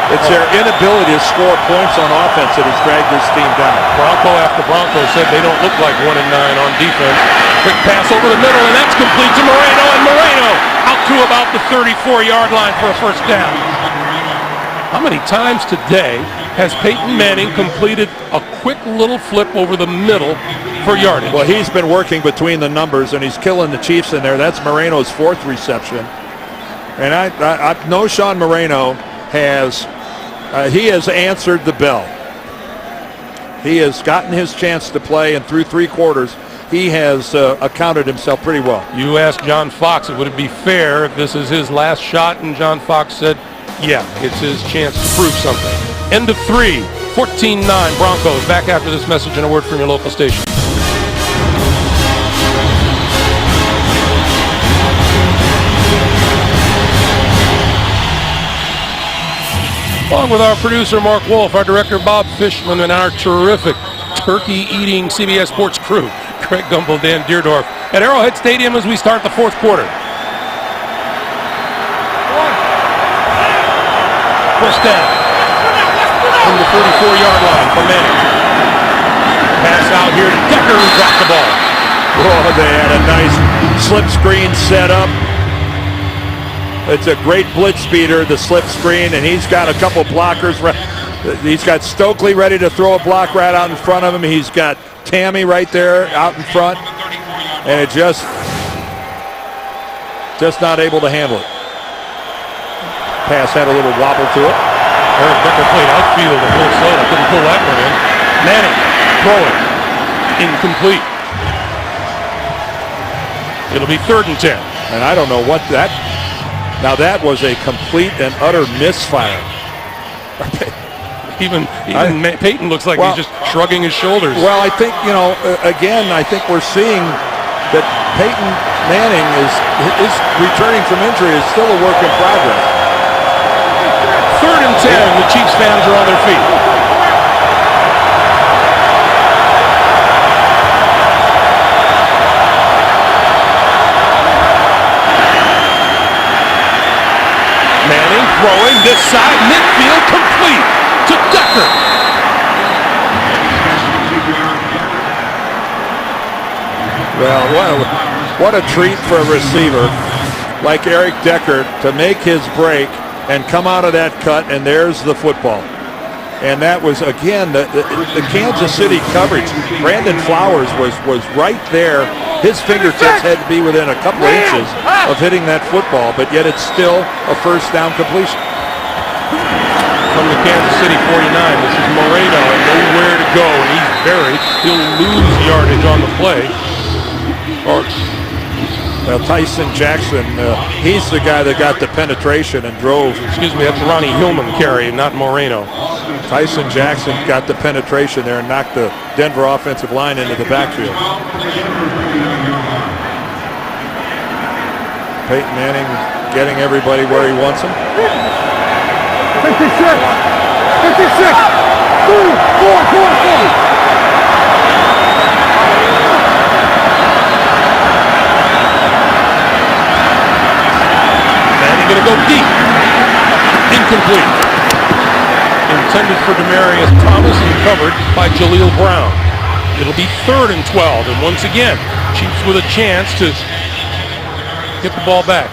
It's their inability to score points on offense that has dragged this team down. Bronco after Bronco said they don't look like 1-9 on defense. Quick pass over the middle, and that's complete to Moreno, and Moreno out to about the 34-yard line for a first down. How many times today has Peyton Manning completed a quick little flip over the middle for yardage? Well, he's been working between the numbers, and he's killing the Chiefs in there. That's Moreno's 4th reception. And I know Sean Moreno has answered the bell. He has gotten his chance to play, and through 3 quarters, he has accounted himself pretty well. You asked John Fox, would it be fair if this is his last shot? And John Fox said, yeah, it's his chance to prove something. End of 3, 14-9 Broncos. Back after this message and a word from your local station. Along with our producer, Mark Wolf, our director, Bob Fishman, and our terrific turkey-eating CBS Sports crew, Craig Gumbel, Dan Deerdorf, at Arrowhead Stadium as we start the 4th quarter. First down from the 34-yard line for Manning. Pass out here to Decker, who dropped the ball. Oh, they had a nice slip screen set up. It's a great blitz beater, the slip screen, and he's got a couple blockers. He's got Stokely ready to throw a block right out in front of him. He's got Tammy right there out in front, and it just not able to handle it. Pass had a little wobble to it. Eric Decker played outfield at Minnesota. Couldn't pull that one in. Manning throwing. Incomplete. It'll be 3rd and 10. And I don't know what that... Now that was a complete and utter misfire. Even Peyton looks like he's just shrugging his shoulders. Well, I think, you know, again, I think we're seeing that Peyton Manning is returning from injury is still a work in progress. 3rd and 10. The Chiefs fans are on their feet. Manning throwing this side, midfield, complete to Decker. Well, what a treat for a receiver like Eric Decker to make his break and come out of that cut, and there's the football. And that was, again, the Kansas City coverage. Brandon Flowers was right there. His fingertips had to be within a couple of inches of hitting that football, but yet it's still a first down completion. From the Kansas City 49, this is Moreno, and nowhere to go, and he's buried. He'll lose yardage on the play. Well, Tyson Jackson, he's the guy that got the penetration and drove. Excuse me, that's Ronnie Hillman carry, not Moreno. Tyson Jackson got the penetration there and knocked the Denver offensive line into the backfield. Peyton Manning getting everybody where he wants them. 56! 56! 4! Manning going to go deep. Incomplete. Intended for Demaryius Thomas and covered by Jaleel Brown. It'll be 3rd and 12, and once again, Chiefs with a chance to get the ball back.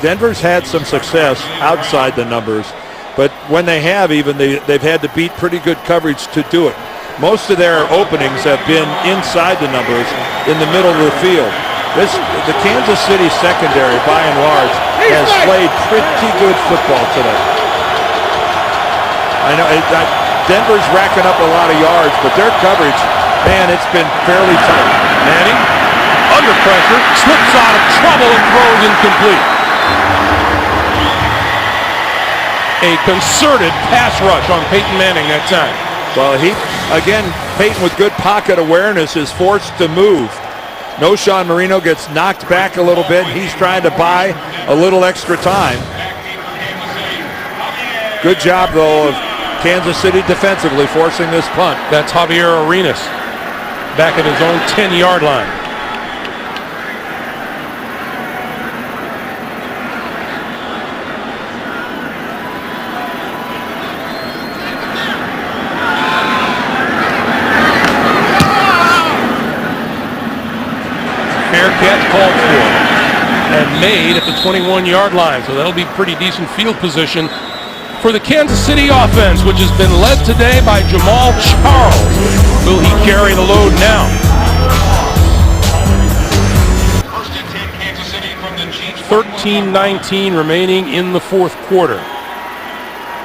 Denver's had some success outside the numbers, but when they have, they've had to beat pretty good coverage to do it. Most of their openings have been inside the numbers in the middle of the field. The Kansas City secondary, by and large, has played pretty good football today. I know Denver's racking up a lot of yards, but their coverage, man, it's been fairly tight. Manning, under pressure, slips out of trouble and throws incomplete. A concerted pass rush on Peyton Manning that time. Well, Peyton with good pocket awareness is forced to move. Noshawn Marino gets knocked back a little bit. He's trying to buy a little extra time. Good job, though, of Kansas City defensively forcing this punt. That's Javier Arenas back at his own 10-yard line. Fair catch called for and made at the 21-yard line, so that'll be pretty decent field position for the Kansas City offense, which has been led today by Jamal Charles. Will he carry the load now? 13-19 remaining in the fourth quarter.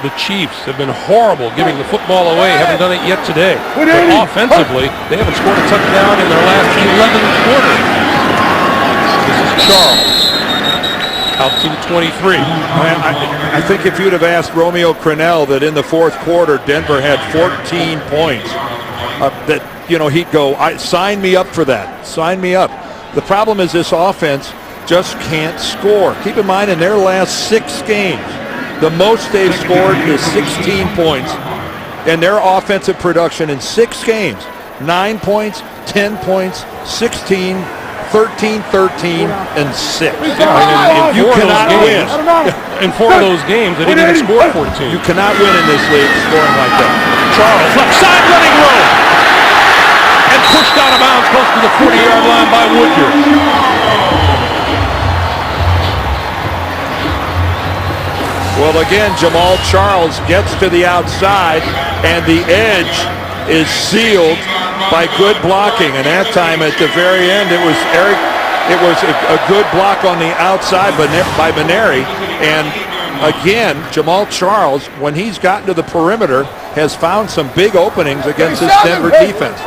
The Chiefs have been horrible giving the football away, haven't done it yet today. But offensively, they haven't scored a touchdown in their last 11 quarters. This is Charles. Out to the 23. I think if you'd have asked Romeo Crennel that in the fourth quarter Denver had 14 points, he'd go, sign me up for that. Sign me up. The problem is this offense just can't score. Keep in mind, in their last 6 games, the most they've scored is 16 points. And their offensive production in 6 games, 9 points, 10 points, 16, 13, 13, and 6. You cannot win. In 4 of those games, they didn't even score 14. You cannot win in this league scoring like that. Charles, left side running room. And pushed out of bounds close to the 40-yard line by Woodyard. Well, again, Jamal Charles gets to the outside, and the edge is sealed by good blocking. And that time at the very end, it was a good block on the outside by Maneri. And again, Jamal Charles, when he's gotten to the perimeter, has found some big openings against this Denver defense.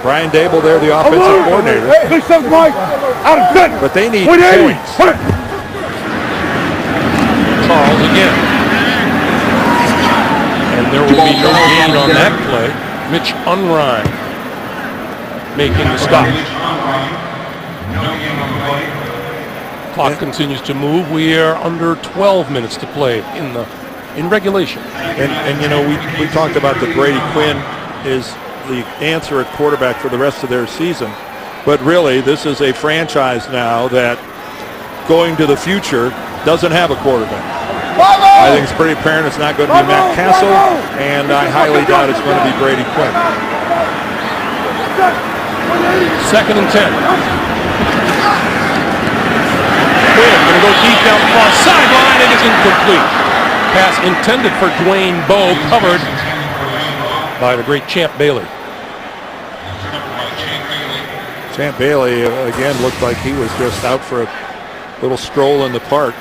Brian Dable there, the offensive coordinator. But they need points. Charles again. And there will be no gain on that play. Mitch Unrein making the stop. Clock continues to move. We are under 12 minutes to play in regulation. And we talked about that Brady Quinn is the answer at quarterback for the rest of their season. But really, this is a franchise now that going to the future doesn't have a quarterback. I think it's pretty apparent it's not going to be Matt Castle, and I highly doubt it's going to be Brady Quinn. 2nd and 10. Quinn going to go deep down the far sideline. It is incomplete. Pass intended for Dwayne Bowe, covered by the great Champ Bailey. Champ Bailey, again, looked like he was just out for a little stroll in the park.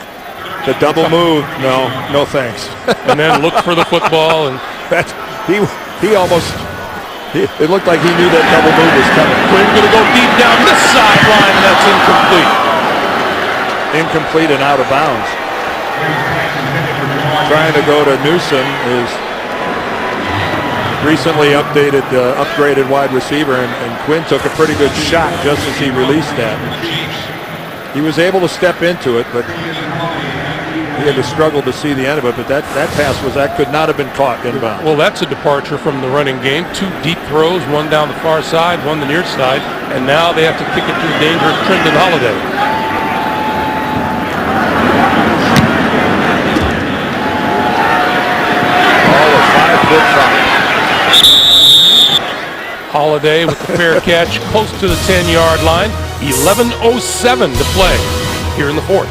The double move, no thanks. And then looked for the football, and it looked like he knew that double move was coming. Quinn going to go deep down this sideline, and that's incomplete. Incomplete and out of bounds. Trying to go to Newsom is recently upgraded wide receiver, and Quinn took a pretty good shot just as he released that. He was able to step into it, but he had to struggle to see the end of it. But that pass could not have been caught inbound. Well, that's a departure from the running game. 2 deep throws, one down the far side, one the near side, and now they have to kick it to a dangerous Trendon Holiday. Oh, a 5'5". Holiday with the fair catch close to the 10-yard line. 11:07 to play here in the fourth.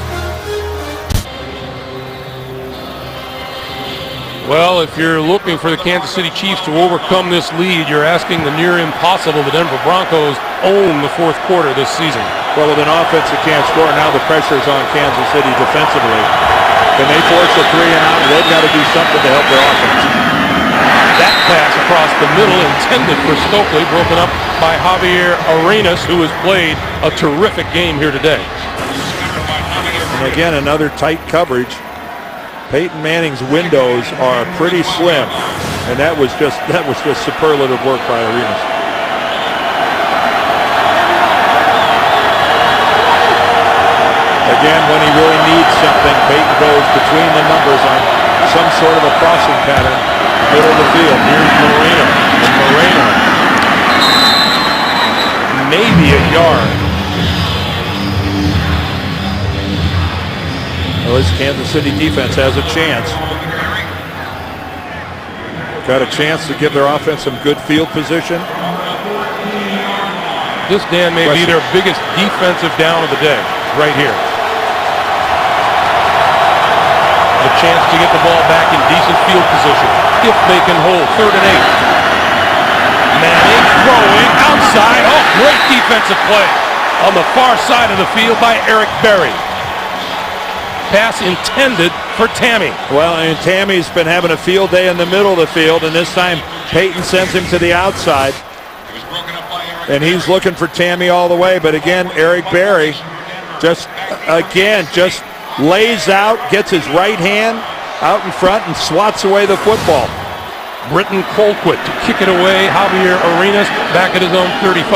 Well, if you're looking for the Kansas City Chiefs to overcome this lead, you're asking the near impossible. The Denver Broncos own the fourth quarter this season. Well, with an offense that can't score, now the pressure is on Kansas City defensively. Can they force a 3 and out? They've got to do something to help their offense. That pass across the middle intended for Stokely, broken up by Javier Arenas, who has played a terrific game here today. And again, another tight coverage. Peyton Manning's windows are pretty slim, and that was just superlative work by Arenas. Again, when he really needs something, Peyton goes between the numbers on some sort of a crossing pattern, middle of the field. Here's Moreno. And Moreno. Maybe a yard. Well, this Kansas City defense has a chance. Got a chance to give their offense some good field position. This, Dan, may be their biggest defensive down of the day, right here. A chance to get the ball back in decent field position, if they can hold. 3rd and 8. Manning throwing outside. Oh, great defensive play on the far side of the field by Eric Berry. Pass intended for Tammy. Well, and Tammy's been having a field day in the middle of the field, and this time Peyton sends him to the outside. And he's looking for Tammy all the way, but again, Eric Berry just lays out, gets his right hand out in front and swats away the football. Britton Colquitt to kick it away. Javier Arenas back at his own 35.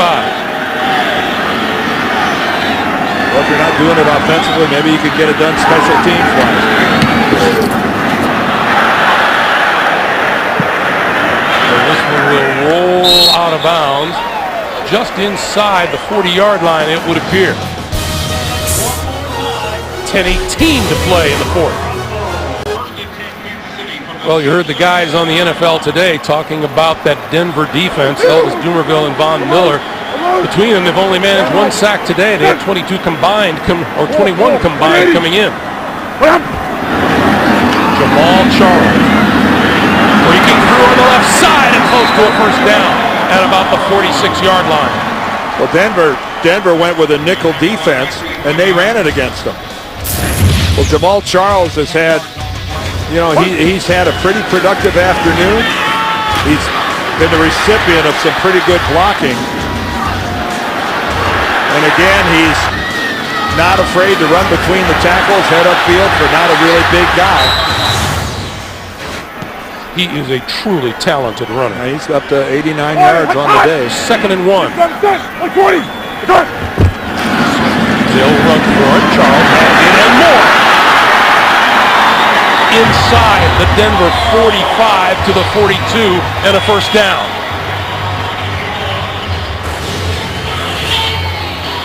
Well, if you're not doing it offensively, maybe you could get it done special teams wise. So this one will roll out of bounds just inside the 40-yard line, it would appear. 10:18 to play in the 4th. Well, you heard the guys on the NFL Today talking about that Denver defense, Elvis Dumervil and Von Miller. Between them, they've only managed 1 sack today. They had 22 combined, or 21 combined coming in. Jamal Charles breaking through on the left side and close to a first down at about the 46-yard line. Well, Denver went with a nickel defense, and they ran it against them. Well, Jamal Charles has had, he's had a pretty productive afternoon. He's been the recipient of some pretty good blocking. And again, he's not afraid to run between the tackles, head upfield for not a really big guy. He is a truly talented runner. Now he's up to 89 yards on the day. 2nd and 1. They'll run for it. Charles has it and more. Inside the Denver 45 to the 42 and a first down.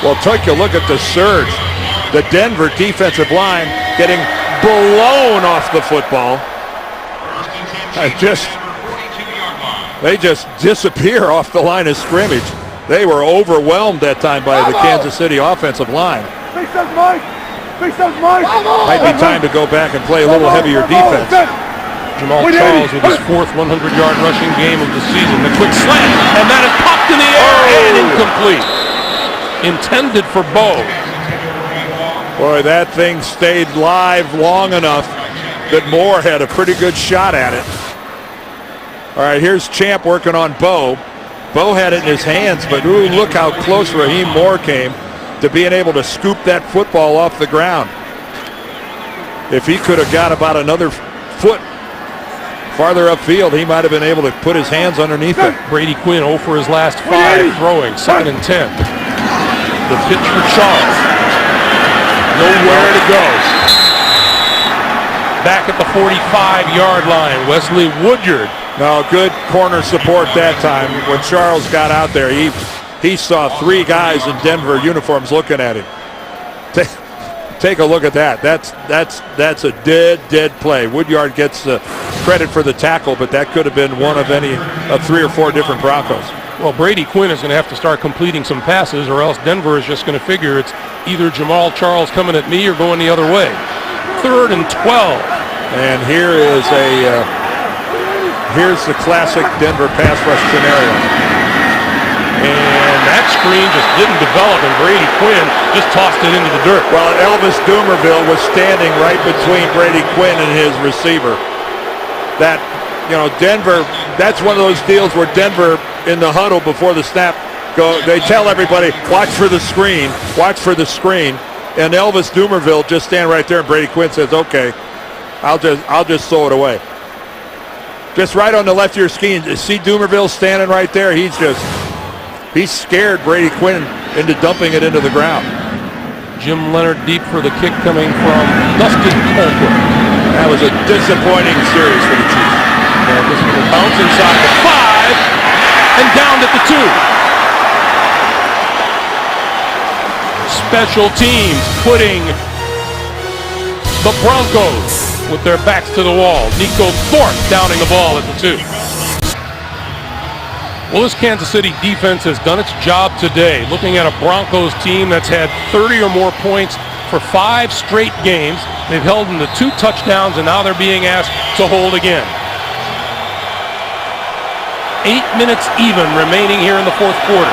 Well, take a look at the surge. The Denver defensive line getting blown off the football. They just disappear off the line of scrimmage. They were overwhelmed that time by the Kansas City offensive line. Might be time to go back and play a little heavier defense. Jamal Charles with his 4th 100-yard rushing game of the season. The quick slant, and that is popped in the air and incomplete. Intended for Bo. Boy, that thing stayed live long enough that Moore had a pretty good shot at it. All right, here's Champ working on Bo. Bo had it in his hands, but ooh, look how close Raheem Moore came to being able to scoop that football off the ground. If he could have got about another foot farther upfield, he might have been able to put his hands underneath it. Brady Quinn 0 for his last 5 throwing. 2nd and 10. The pitch for Charles. Nowhere to go. Back at the 45-yard line, Wesley Woodyard. No, good corner support that time. When Charles got out there, he saw 3 guys in Denver uniforms looking at him. Take a look at that. That's a dead play. Woodyard gets credit for the tackle, but that could have been one of any of 3 or 4 different Broncos. Well, Brady Quinn is going to have to start completing some passes, or else Denver is just going to figure it's either Jamal Charles coming at me or going the other way. 3rd and 12. And here's the classic Denver pass rush scenario. And That screen just didn't develop, and Brady Quinn just tossed it into the dirt. Well, Elvis Dumerville was standing right between Brady Quinn and his receiver. That, Denver, that's one of those deals where Denver, in the huddle before the snap, they tell everybody, watch for the screen, watch for the screen. And Elvis Dumerville just stand right there, and Brady Quinn says, okay, I'll just throw it away. Just right on the left of your screen. See Dumerville standing right there? He's scared Brady Quinn into dumping it into the ground. Jim Leonard deep for the kick coming from Dustin Colquitt. That was a disappointing series for the Chiefs. And this was a bounce inside the 5 and down at the 2. Special teams putting the Broncos with their backs to the wall. Nico Thorpe downing the ball at the 2. Well, this Kansas City defense has done its job today. Looking at a Broncos team that's had 30 or more points for 5 straight games. They've held them to 2 touchdowns, and now they're being asked to hold again. 8 minutes even remaining here in the fourth quarter.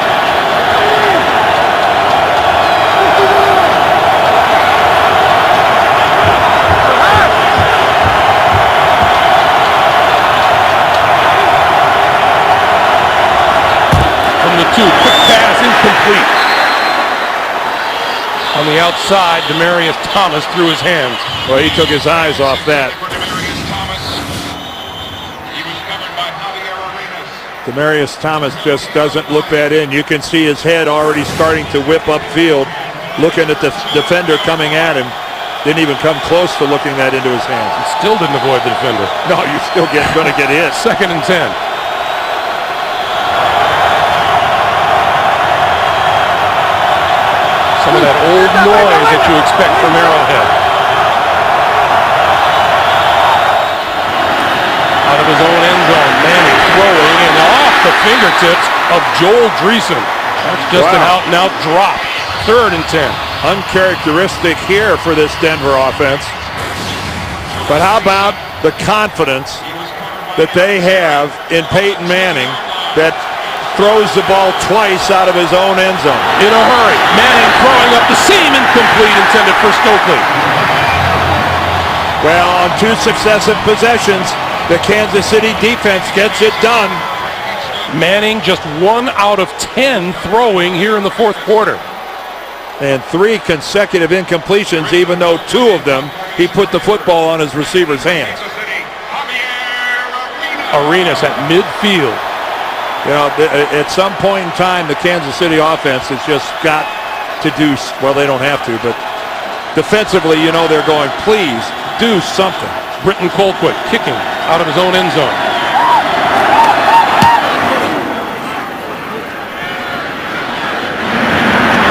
From the 2, quick pass, incomplete. On the outside, Demaryius Thomas threw his hands. Well, he took his eyes off that. Demaryius Thomas just doesn't look that in. You can see his head already starting to whip upfield, looking at the defender coming at him. Didn't even come close to looking that into his hands. He still didn't avoid the defender. No, you're still going to get hit. 2nd and 10. Some of that old noise that you expect from Arrowhead. Out of his own end zone, Manning throwing, and off the fingertips of Joel Dreesen. That's just an out-and-out drop. 3rd and 10. Uncharacteristic here for this Denver offense. But how about the confidence that they have in Peyton Manning that throws the ball twice out of his own end zone? In a hurry, Manning throwing up the seam, incomplete, intended for Stokely. Well, on 2 successive possessions, the Kansas City defense gets it done. Manning just 1 out of 10 throwing here in the fourth quarter. And 3 consecutive incompletions, even though 2 of them, he put the football on his receiver's hands. Arenas at midfield. At some point in time, the Kansas City offense has just got to do, well, they don't have to, but defensively, they're going, please do something. Britton Colquitt kicking out of his own end zone.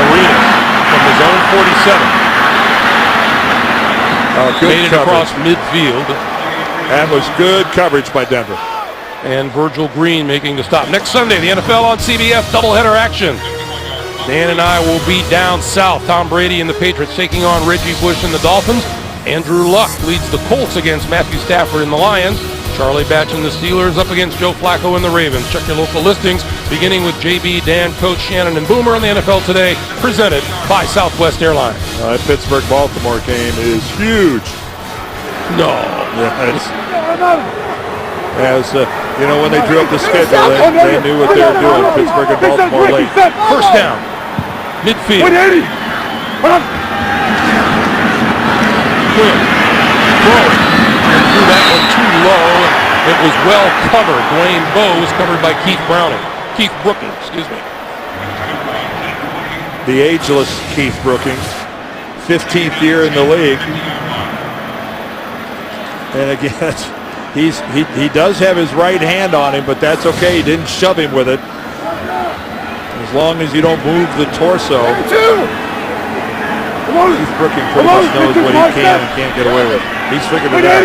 Arenas from his own 47. Good Made it coverage. across midfield. That was good coverage by Denver. And Virgil Green making the stop. Next Sunday, the NFL on CBS, doubleheader action. Dan and I will be down south. Tom Brady and the Patriots taking on Reggie Bush and the Dolphins. Andrew Luck leads the Colts against Matthew Stafford and the Lions. Charlie Batch and the Steelers up against Joe Flacco and the Ravens. Check your local listings, beginning with JB, Dan, Coach Shannon, and Boomer on the NFL Today, presented by Southwest Airlines. That Pittsburgh-Baltimore game is huge. No. When they drew up the schedule, they knew what they were doing. Pittsburgh and Baltimore late. First down. Midfield. Quinn throwing. And threw that one too low. It was well covered. Dwayne Bowe was covered by Keith Brookings, excuse me. The ageless Keith Brookings, 15th year in the league. And again, he does have his right hand on him, but that's okay. He didn't shove him with it. As long as you don't move the torso. Keith Brookings pretty much knows what he can and can't get away with. He's figured it out.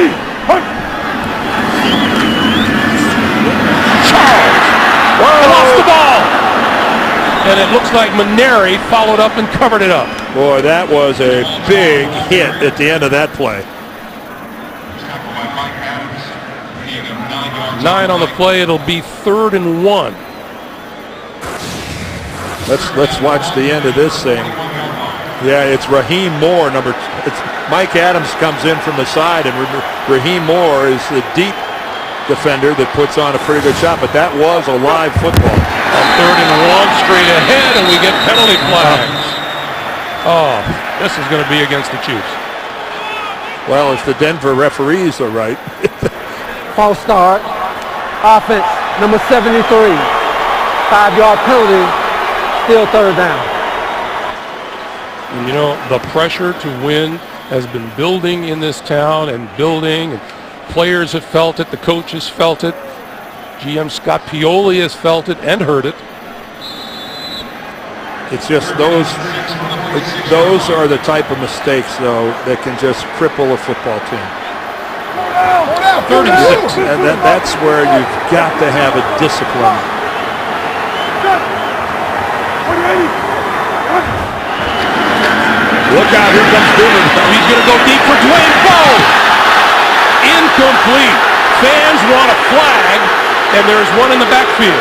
Charles lost the ball. And it looks like Maneri followed up and covered it up. Boy, that was a big hit at the end of that play. 9 on the play. It'll be 3rd and 1. Let's watch the end of this thing. Yeah, it's Raheem Moore. It's Mike Adams comes in from the side, and Raheem Moore is the deep defender that puts on a pretty good shot. But that was a live football. On 3rd and 1, straight ahead, and we get penalty flags. Oh, this is going to be against the Chiefs. Well, if the Denver referees are right. False start. Offense, number 73. 5-yard penalty. Still 3rd down. And you know, the pressure to win has been building in this town and building. And players have felt it. The coaches felt it. GM Scott Pioli has felt it and heard it. It's just those are the type of mistakes, though, that can just cripple a football team. 3rd and 6. And that's where you've got to have a discipline. Look out, here comes Boomer. He's going to go deep for Dwayne Bowe. Incomplete. Fans want a flag, and there's one in the backfield.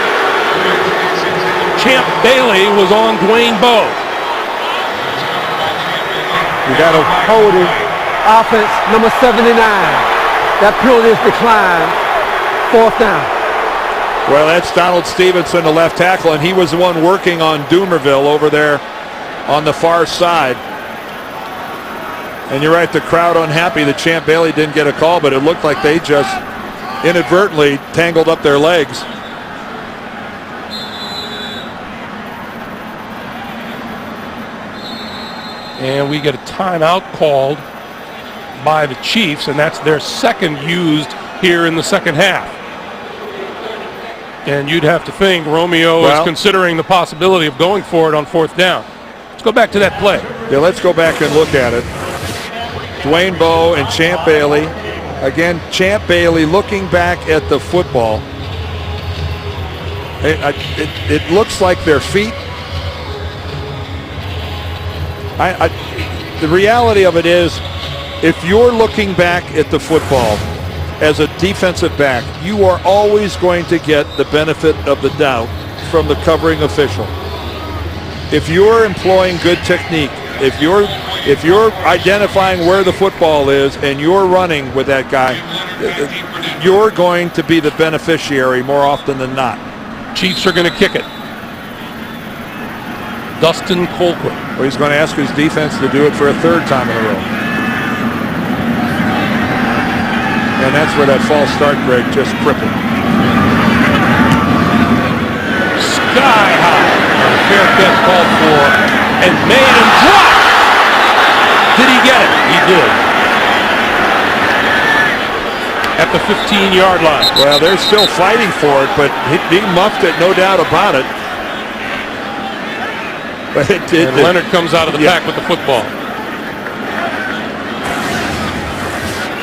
Champ Bailey was on Dwayne Bowe. You got to Hold it. Offense, number 79. That penalty is declined. 4th down. Well, that's Donald Stevenson, the left tackle, and he was the one working on Doomerville over there on the far side. And you're right, the crowd unhappy that Champ Bailey didn't get a call, but it looked like they just inadvertently tangled up their legs. And we get a timeout called by the Chiefs, and that's their second used here in the second half. And you'd have to think Romeo is considering the possibility of going for it on 4th down. Let's go back to that play. Yeah, let's go back and look at it. Dwayne Bowe and Champ Bailey. Again, Champ Bailey looking back at the football. It looks like their feet. The reality of it is, if you're looking back at the football as a defensive back, you are always going to get the benefit of the doubt from the covering official. If you're employing good technique, if you're identifying where the football is and you're running with that guy, you're going to be the beneficiary more often than not. Chiefs are going to kick it. Dustin Colquitt. Well, he's going to ask his defense to do it for a 3rd time in a row. And that's where that false start, Greg, just crippled. Sky high. And a fair catch called for and made and dropped. Did he get it? He did. At the 15-yard line. Well, they're still fighting for it, but he muffed it, no doubt about it. But and Leonard comes out of the pack with the football.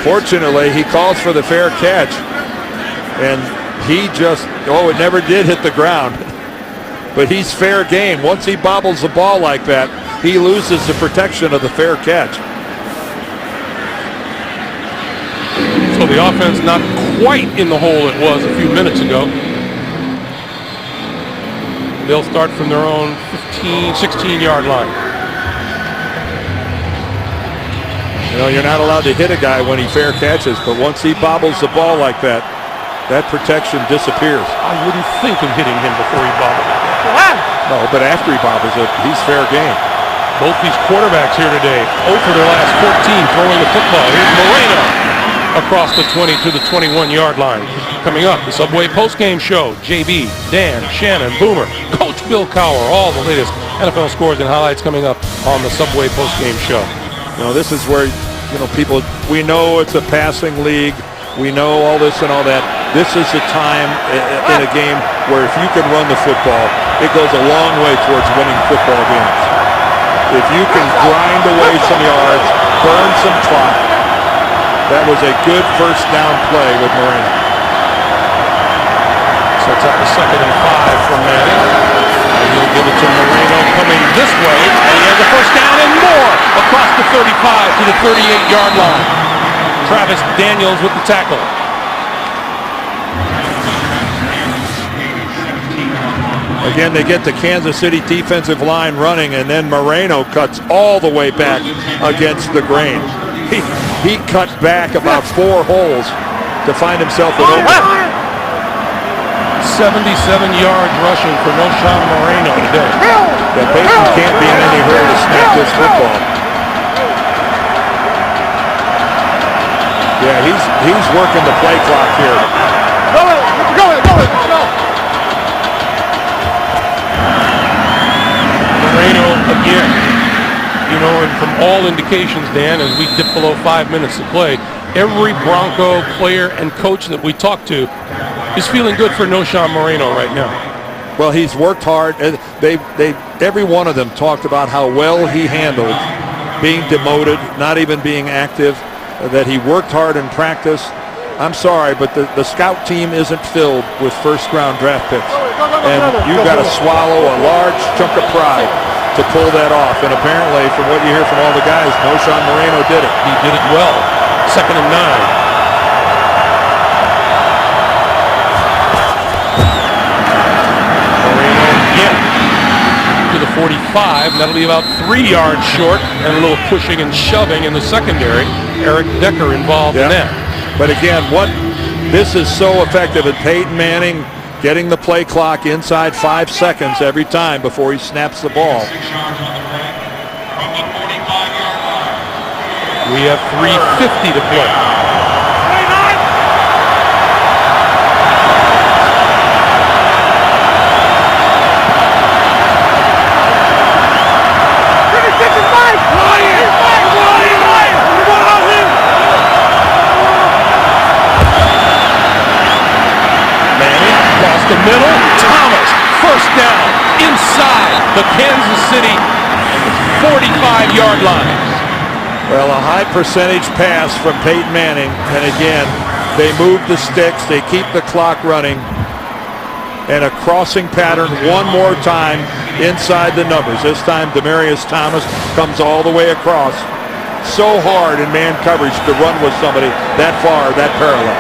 Fortunately, he calls for the fair catch, and he just, it never did hit the ground. But he's fair game. Once he bobbles the ball like that, he loses the protection of the fair catch. So the offense not quite in the hole it was a few minutes ago. They'll start from their own 16-yard line. You know, you're not allowed to hit a guy when he fair catches, but once he bobbles the ball like that, that protection disappears. I wouldn't think of hitting him before he bobbled it. No, but after he bobbles it, he's fair game. Both these quarterbacks here today, 0 for their last 14 throwing the football. Here's Moreno across the 20 to the 21-yard line. Coming up, the Subway postgame show. JB, Dan, Shannon, Boomer, Coach Bill Cowher, all the latest NFL scores and highlights coming up on the Subway postgame show. You know, this is where, people, we know it's a passing league. We know all this and all that. This is the time in a game where if you can run the football, it goes a long way towards winning football games. If you can grind away some yards, burn some clock, that was a good first down play with Moreno. Sets up the 2nd and 5 from Manning. And he'll give it to Moreno coming this way. And he has a first down and more across the 35 to the 38-yard line. Travis Daniels with the tackle. Again, they get the Kansas City defensive line running, and then Moreno cuts all the way back against the grain. He cut back about 4 holes to find himself an open. 77 yards rushing for Noshan Moreno today. Yeah, Peyton can't be in any hurry to snap this football. Yeah, he's working the play clock here. Go. Moreno again. You know, and from all indications, Dan, as we dip below 5 minutes to play, every Bronco player and coach that we talk to is feeling good for Noshan Moreno right now. Well, he's worked hard. Every one of them talked about how well he handled being demoted, not even being active, that he worked hard in practice. I'm sorry, but the scout team isn't filled with first-round draft picks. And you've got to swallow a large chunk of pride to pull that off. And apparently, from what you hear from all the guys, Noshan Moreno did it. He did it well. 2nd and 9. To the 45, and that'll be about 3 yards short, and a little pushing and shoving in the secondary. Eric Decker involved in that. But again, this is so effective at Peyton Manning getting the play clock inside 5 seconds every time before he snaps the ball. We have 3:50 to play. The middle, Thomas, first down, inside the Kansas City 45-yard line. Well, a high percentage pass from Peyton Manning, and again, they move the sticks, they keep the clock running, and a crossing pattern one more time inside the numbers. This time, Demaryius Thomas comes all the way across. So hard in man coverage to run with somebody that far, that parallel.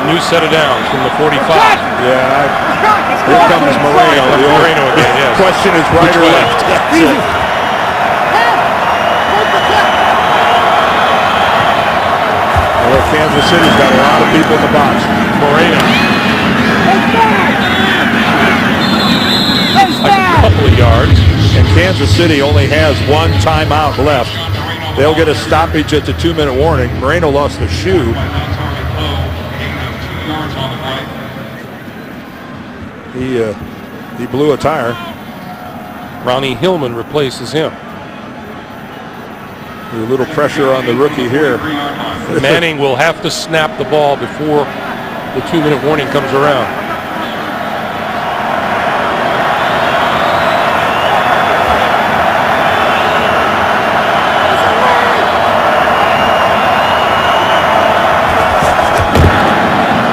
New set of downs from the 45. Yeah, here comes Moreno. Moreno again, yes. Question is right or left. That's it. Well, Kansas City's got a lot of people in the box. Moreno. A couple of yards. And Kansas City only has 1 timeout left. They'll get a stoppage at the 2-minute warning. Moreno lost a shoe. He blew a tire. Ronnie Hillman replaces him. A little pressure on the rookie here. Manning will have to snap the ball before the 2-minute warning comes around.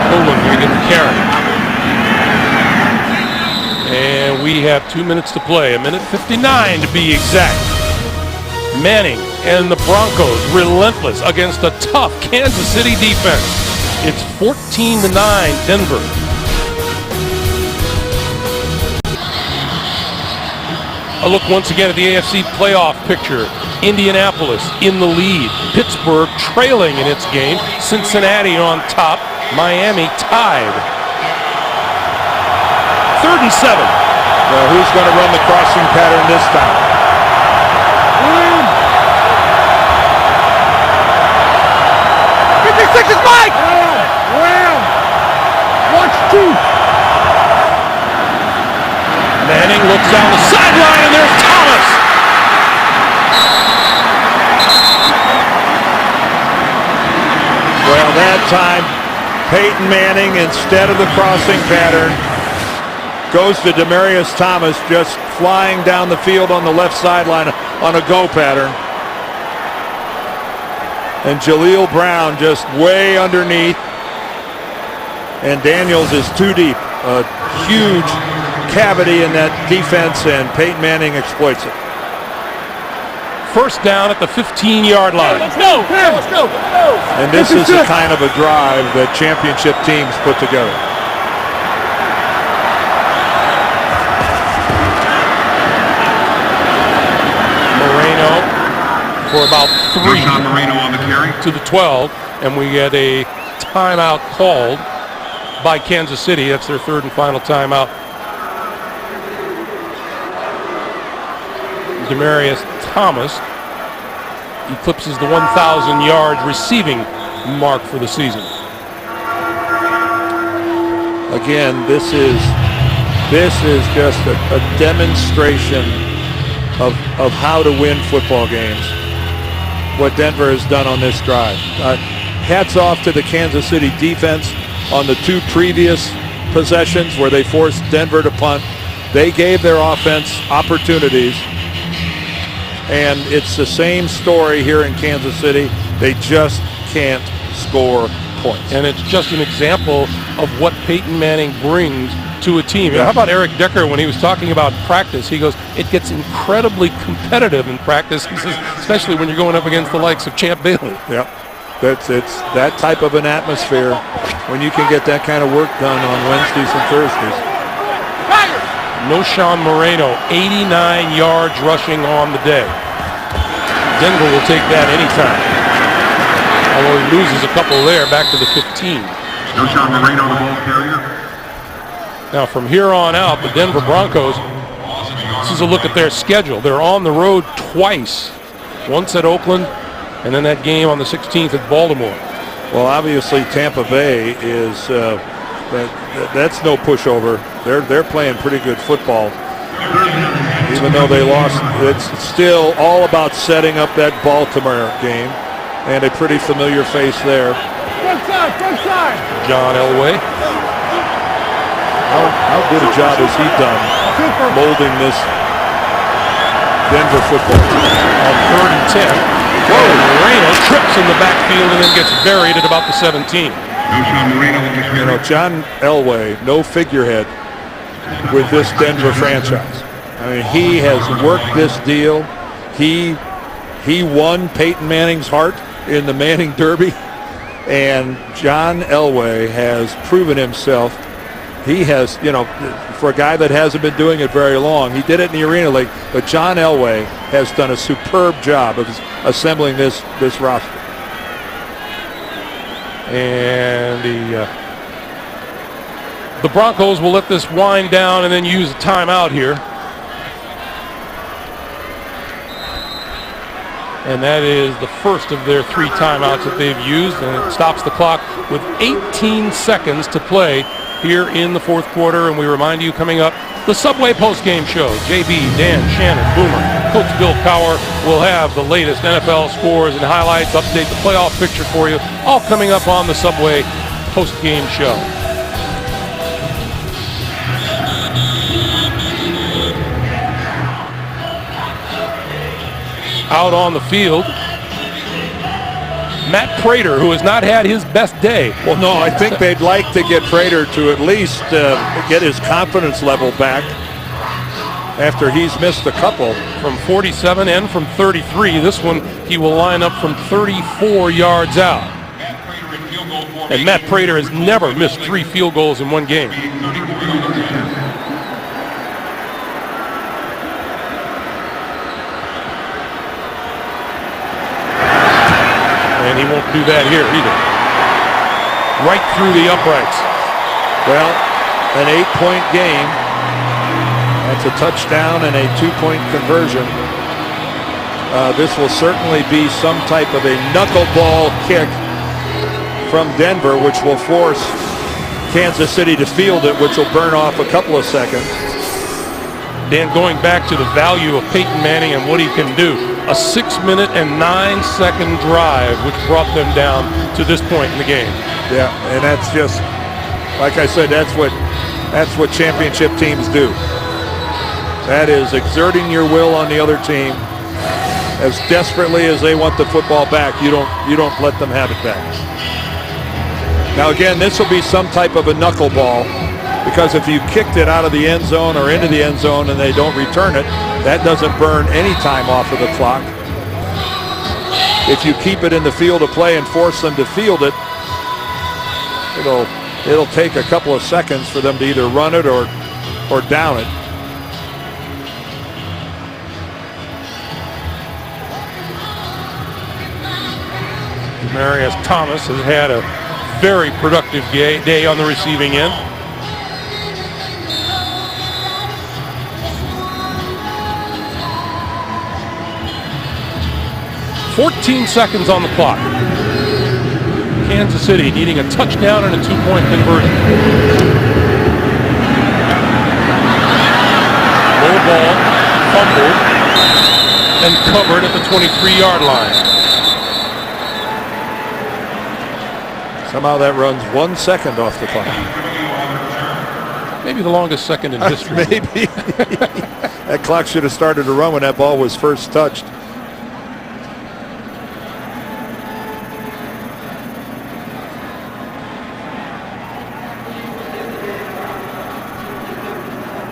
Hillman going to get the carry. And we have 2 minutes to play, 1:59 to be exact. Manning and the Broncos relentless against a tough Kansas City defense. It's 14-9 Denver. A look once again at the AFC playoff picture. Indianapolis in the lead. Pittsburgh trailing in its game. Cincinnati on top. Miami tied. 3rd and 7. Well, who's going to run the crossing pattern this time? 56 is Mike! Wham! Watch 2. Manning looks down the sideline, and there's Thomas. Well, that time, Peyton Manning, instead of the crossing pattern, goes to Demaryius Thomas, just flying down the field on the left sideline on a go pattern. And Jaleel Brown just way underneath. And Daniels is too deep. A huge cavity in that defense, and Peyton Manning exploits it. First down at the 15-yard line. Let's go! Let's go! And this is the kind of a drive that championship teams put together. for about 3 to the 12, and we get a timeout called by Kansas City. That's their third and final timeout. Demarius Thomas eclipses the 1,000 yard receiving mark for the season. Again, this is just a demonstration of how to win football games. What Denver has done on this drive. Hats off to the Kansas City defense on the 2 previous possessions where they forced Denver to punt. They gave their offense opportunities. And it's the same story here in Kansas City. They just can't score points. And it's just an example of what Peyton Manning brings to a team. How about Eric Decker when he was talking about practice? He goes, it gets incredibly competitive in practice, he says, especially when you're going up against the likes of Champ Bailey. Yep. It's that type of an atmosphere when you can get that kind of work done on Wednesdays and Thursdays. Noshawn Moreno, 89 yards rushing on the day. Denver will take that anytime. Although he loses a couple there, back to the 15. Noshawn Moreno, the ball carrier. Now from here on out, the Denver Broncos, this is a look at their schedule. They're on the road twice. Once at Oakland, and then that game on the 16th at Baltimore. Well, obviously Tampa Bay is that's no pushover. They're playing pretty good football. Even though they lost, it's still all about setting up that Baltimore game, and a pretty familiar face there. John Elway. How good a job has he done molding this Denver football team? On 3rd and 10. Moreno trips in the backfield and then gets buried at about the 17. You know, John Elway, no figurehead with this Denver franchise. I mean, he has worked this deal. He won Peyton Manning's heart in the Manning Derby, and John Elway has proven himself. He has, you know, for a guy that hasn't been doing it very long, he did it in the Arena League, but John Elway has done a superb job of assembling this roster. And the Broncos will let this wind down and then use a timeout here. And that is the first of their 3 timeouts that they've used, and it stops the clock with 18 seconds to play here in the 4th quarter. And we remind you, coming up, the Subway postgame show. JB, Dan, Shannon, Boomer, Coach Bill Cowher will have the latest NFL scores and highlights, update the playoff picture for you, all coming up on the Subway postgame show. Out on the field, Matt Prater, who has not had his best day. Well, no, I think they'd like to get Prater to at least get his confidence level back after he's missed a couple. From 47 and from 33. This one, he will line up from 34 yards out. And Matt Prater has never missed 3 field goals in one game. And he won't do that here either. Right through the uprights. Well, an 8-point game. That's a touchdown and a 2-point conversion. This will certainly be some type of a knuckleball kick from Denver, which will force Kansas City to field it, which will burn off a couple of seconds. Dan, going back to the value of Peyton Manning and what he can do, a 6-minute and 9-second drive, which brought them down to this point in the game. Yeah, and that's just, like I said, that's what championship teams do. That is exerting your will on the other team as desperately as they want the football back. You don't let them have it back. Now again, this will be some type of a knuckleball, because if you kicked it out of the end zone or into the end zone and they don't return it, that doesn't burn any time off of the clock. If you keep it in the field of play and force them to field it, it'll take a couple of seconds for them to either run it or down it. Marius Thomas has had a very productive day on the receiving end. "14 seconds on the clock. Kansas City needing a touchdown and a 2-point conversion. Low ball, fumbled, and covered at the 23-yard line. Somehow that runs 1 second off the clock. Maybe the longest second in history. Maybe. That clock should have started to run when that ball was first touched.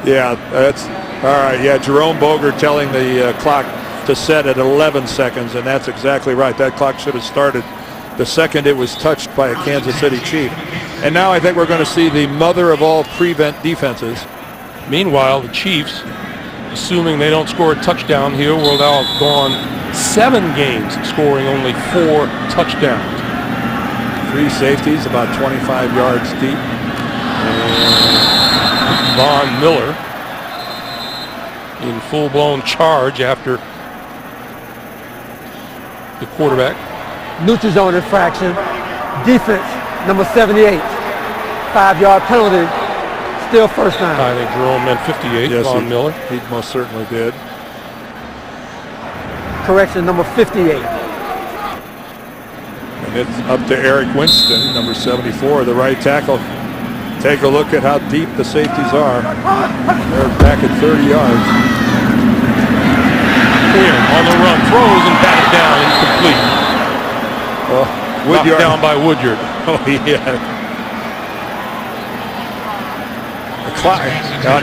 Yeah, that's all right. Yeah, Jerome Boger telling the clock to set at 11 seconds, and that's exactly right. That clock should have started the second it was touched by a Kansas City Chief. And now I think we're going to see the mother of all prevent defenses. Meanwhile, the Chiefs, assuming they don't score a touchdown here, will now have gone 7 games scoring only 4 touchdowns. 3 safeties, about 25 yards deep. Von Miller in full-blown charge after the quarterback. Neutral zone infraction. Defense, number 78. 5-yard penalty. Still first down. I think Jerome meant 58, yes, Von Miller. He most certainly did. Correction, number 58. And it's up to Eric Winston, number 74, the right tackle. Take a look at how deep the safeties are. They're back at 30 yards. Here on the run, throws and batted down, incomplete. Woodyard. Knocked down by Woodyard. Oh, yeah. The clock.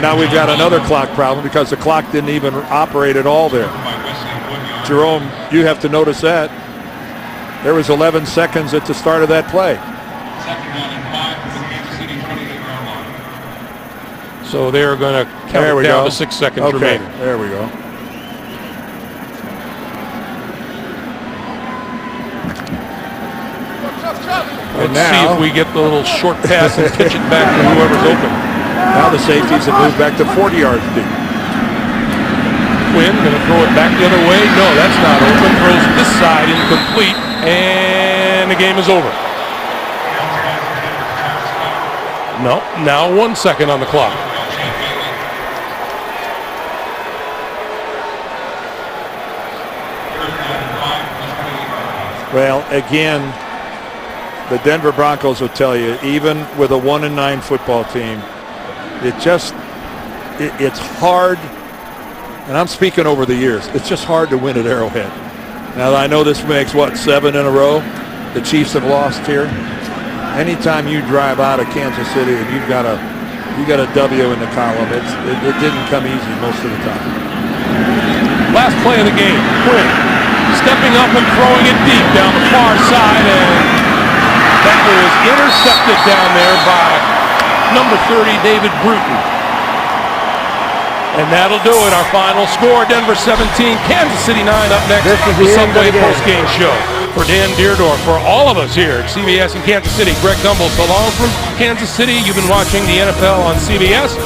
Now we've got another clock problem because the clock didn't even operate at all there. Jerome, you have to notice that. There was 11 seconds at the start of that play. So they're going to count it down to 6 seconds remaining. There we go. Let's see if we get the little short pass and pitch it back to whoever's open. Now the safeties have moved back to 40 yards deep. Quinn going to throw it back the other way. No, that's not open. Throws this side, incomplete, and the game is over. No, now 1 second on the clock. Well, again, the Denver Broncos will tell you, even with a 1-9 football team, it's hard, and I'm speaking over the years, it's just hard to win at Arrowhead. Now, I know this makes, 7 in a row the Chiefs have lost here. Anytime you drive out of Kansas City and you got a W in the column, it didn't come easy most of the time. Last play of the game, Quinn stepping up and throwing it deep down the far side, and that was intercepted down there by number 30, David Bruton. And that'll do it. Our final score, Denver 17, Kansas City 9. Up next, the Subway postgame show. For Dan Deerdorf, for all of us here at CBS in Kansas City, Greg Gumbel, so long from Kansas City. You've been watching the NFL on CBS.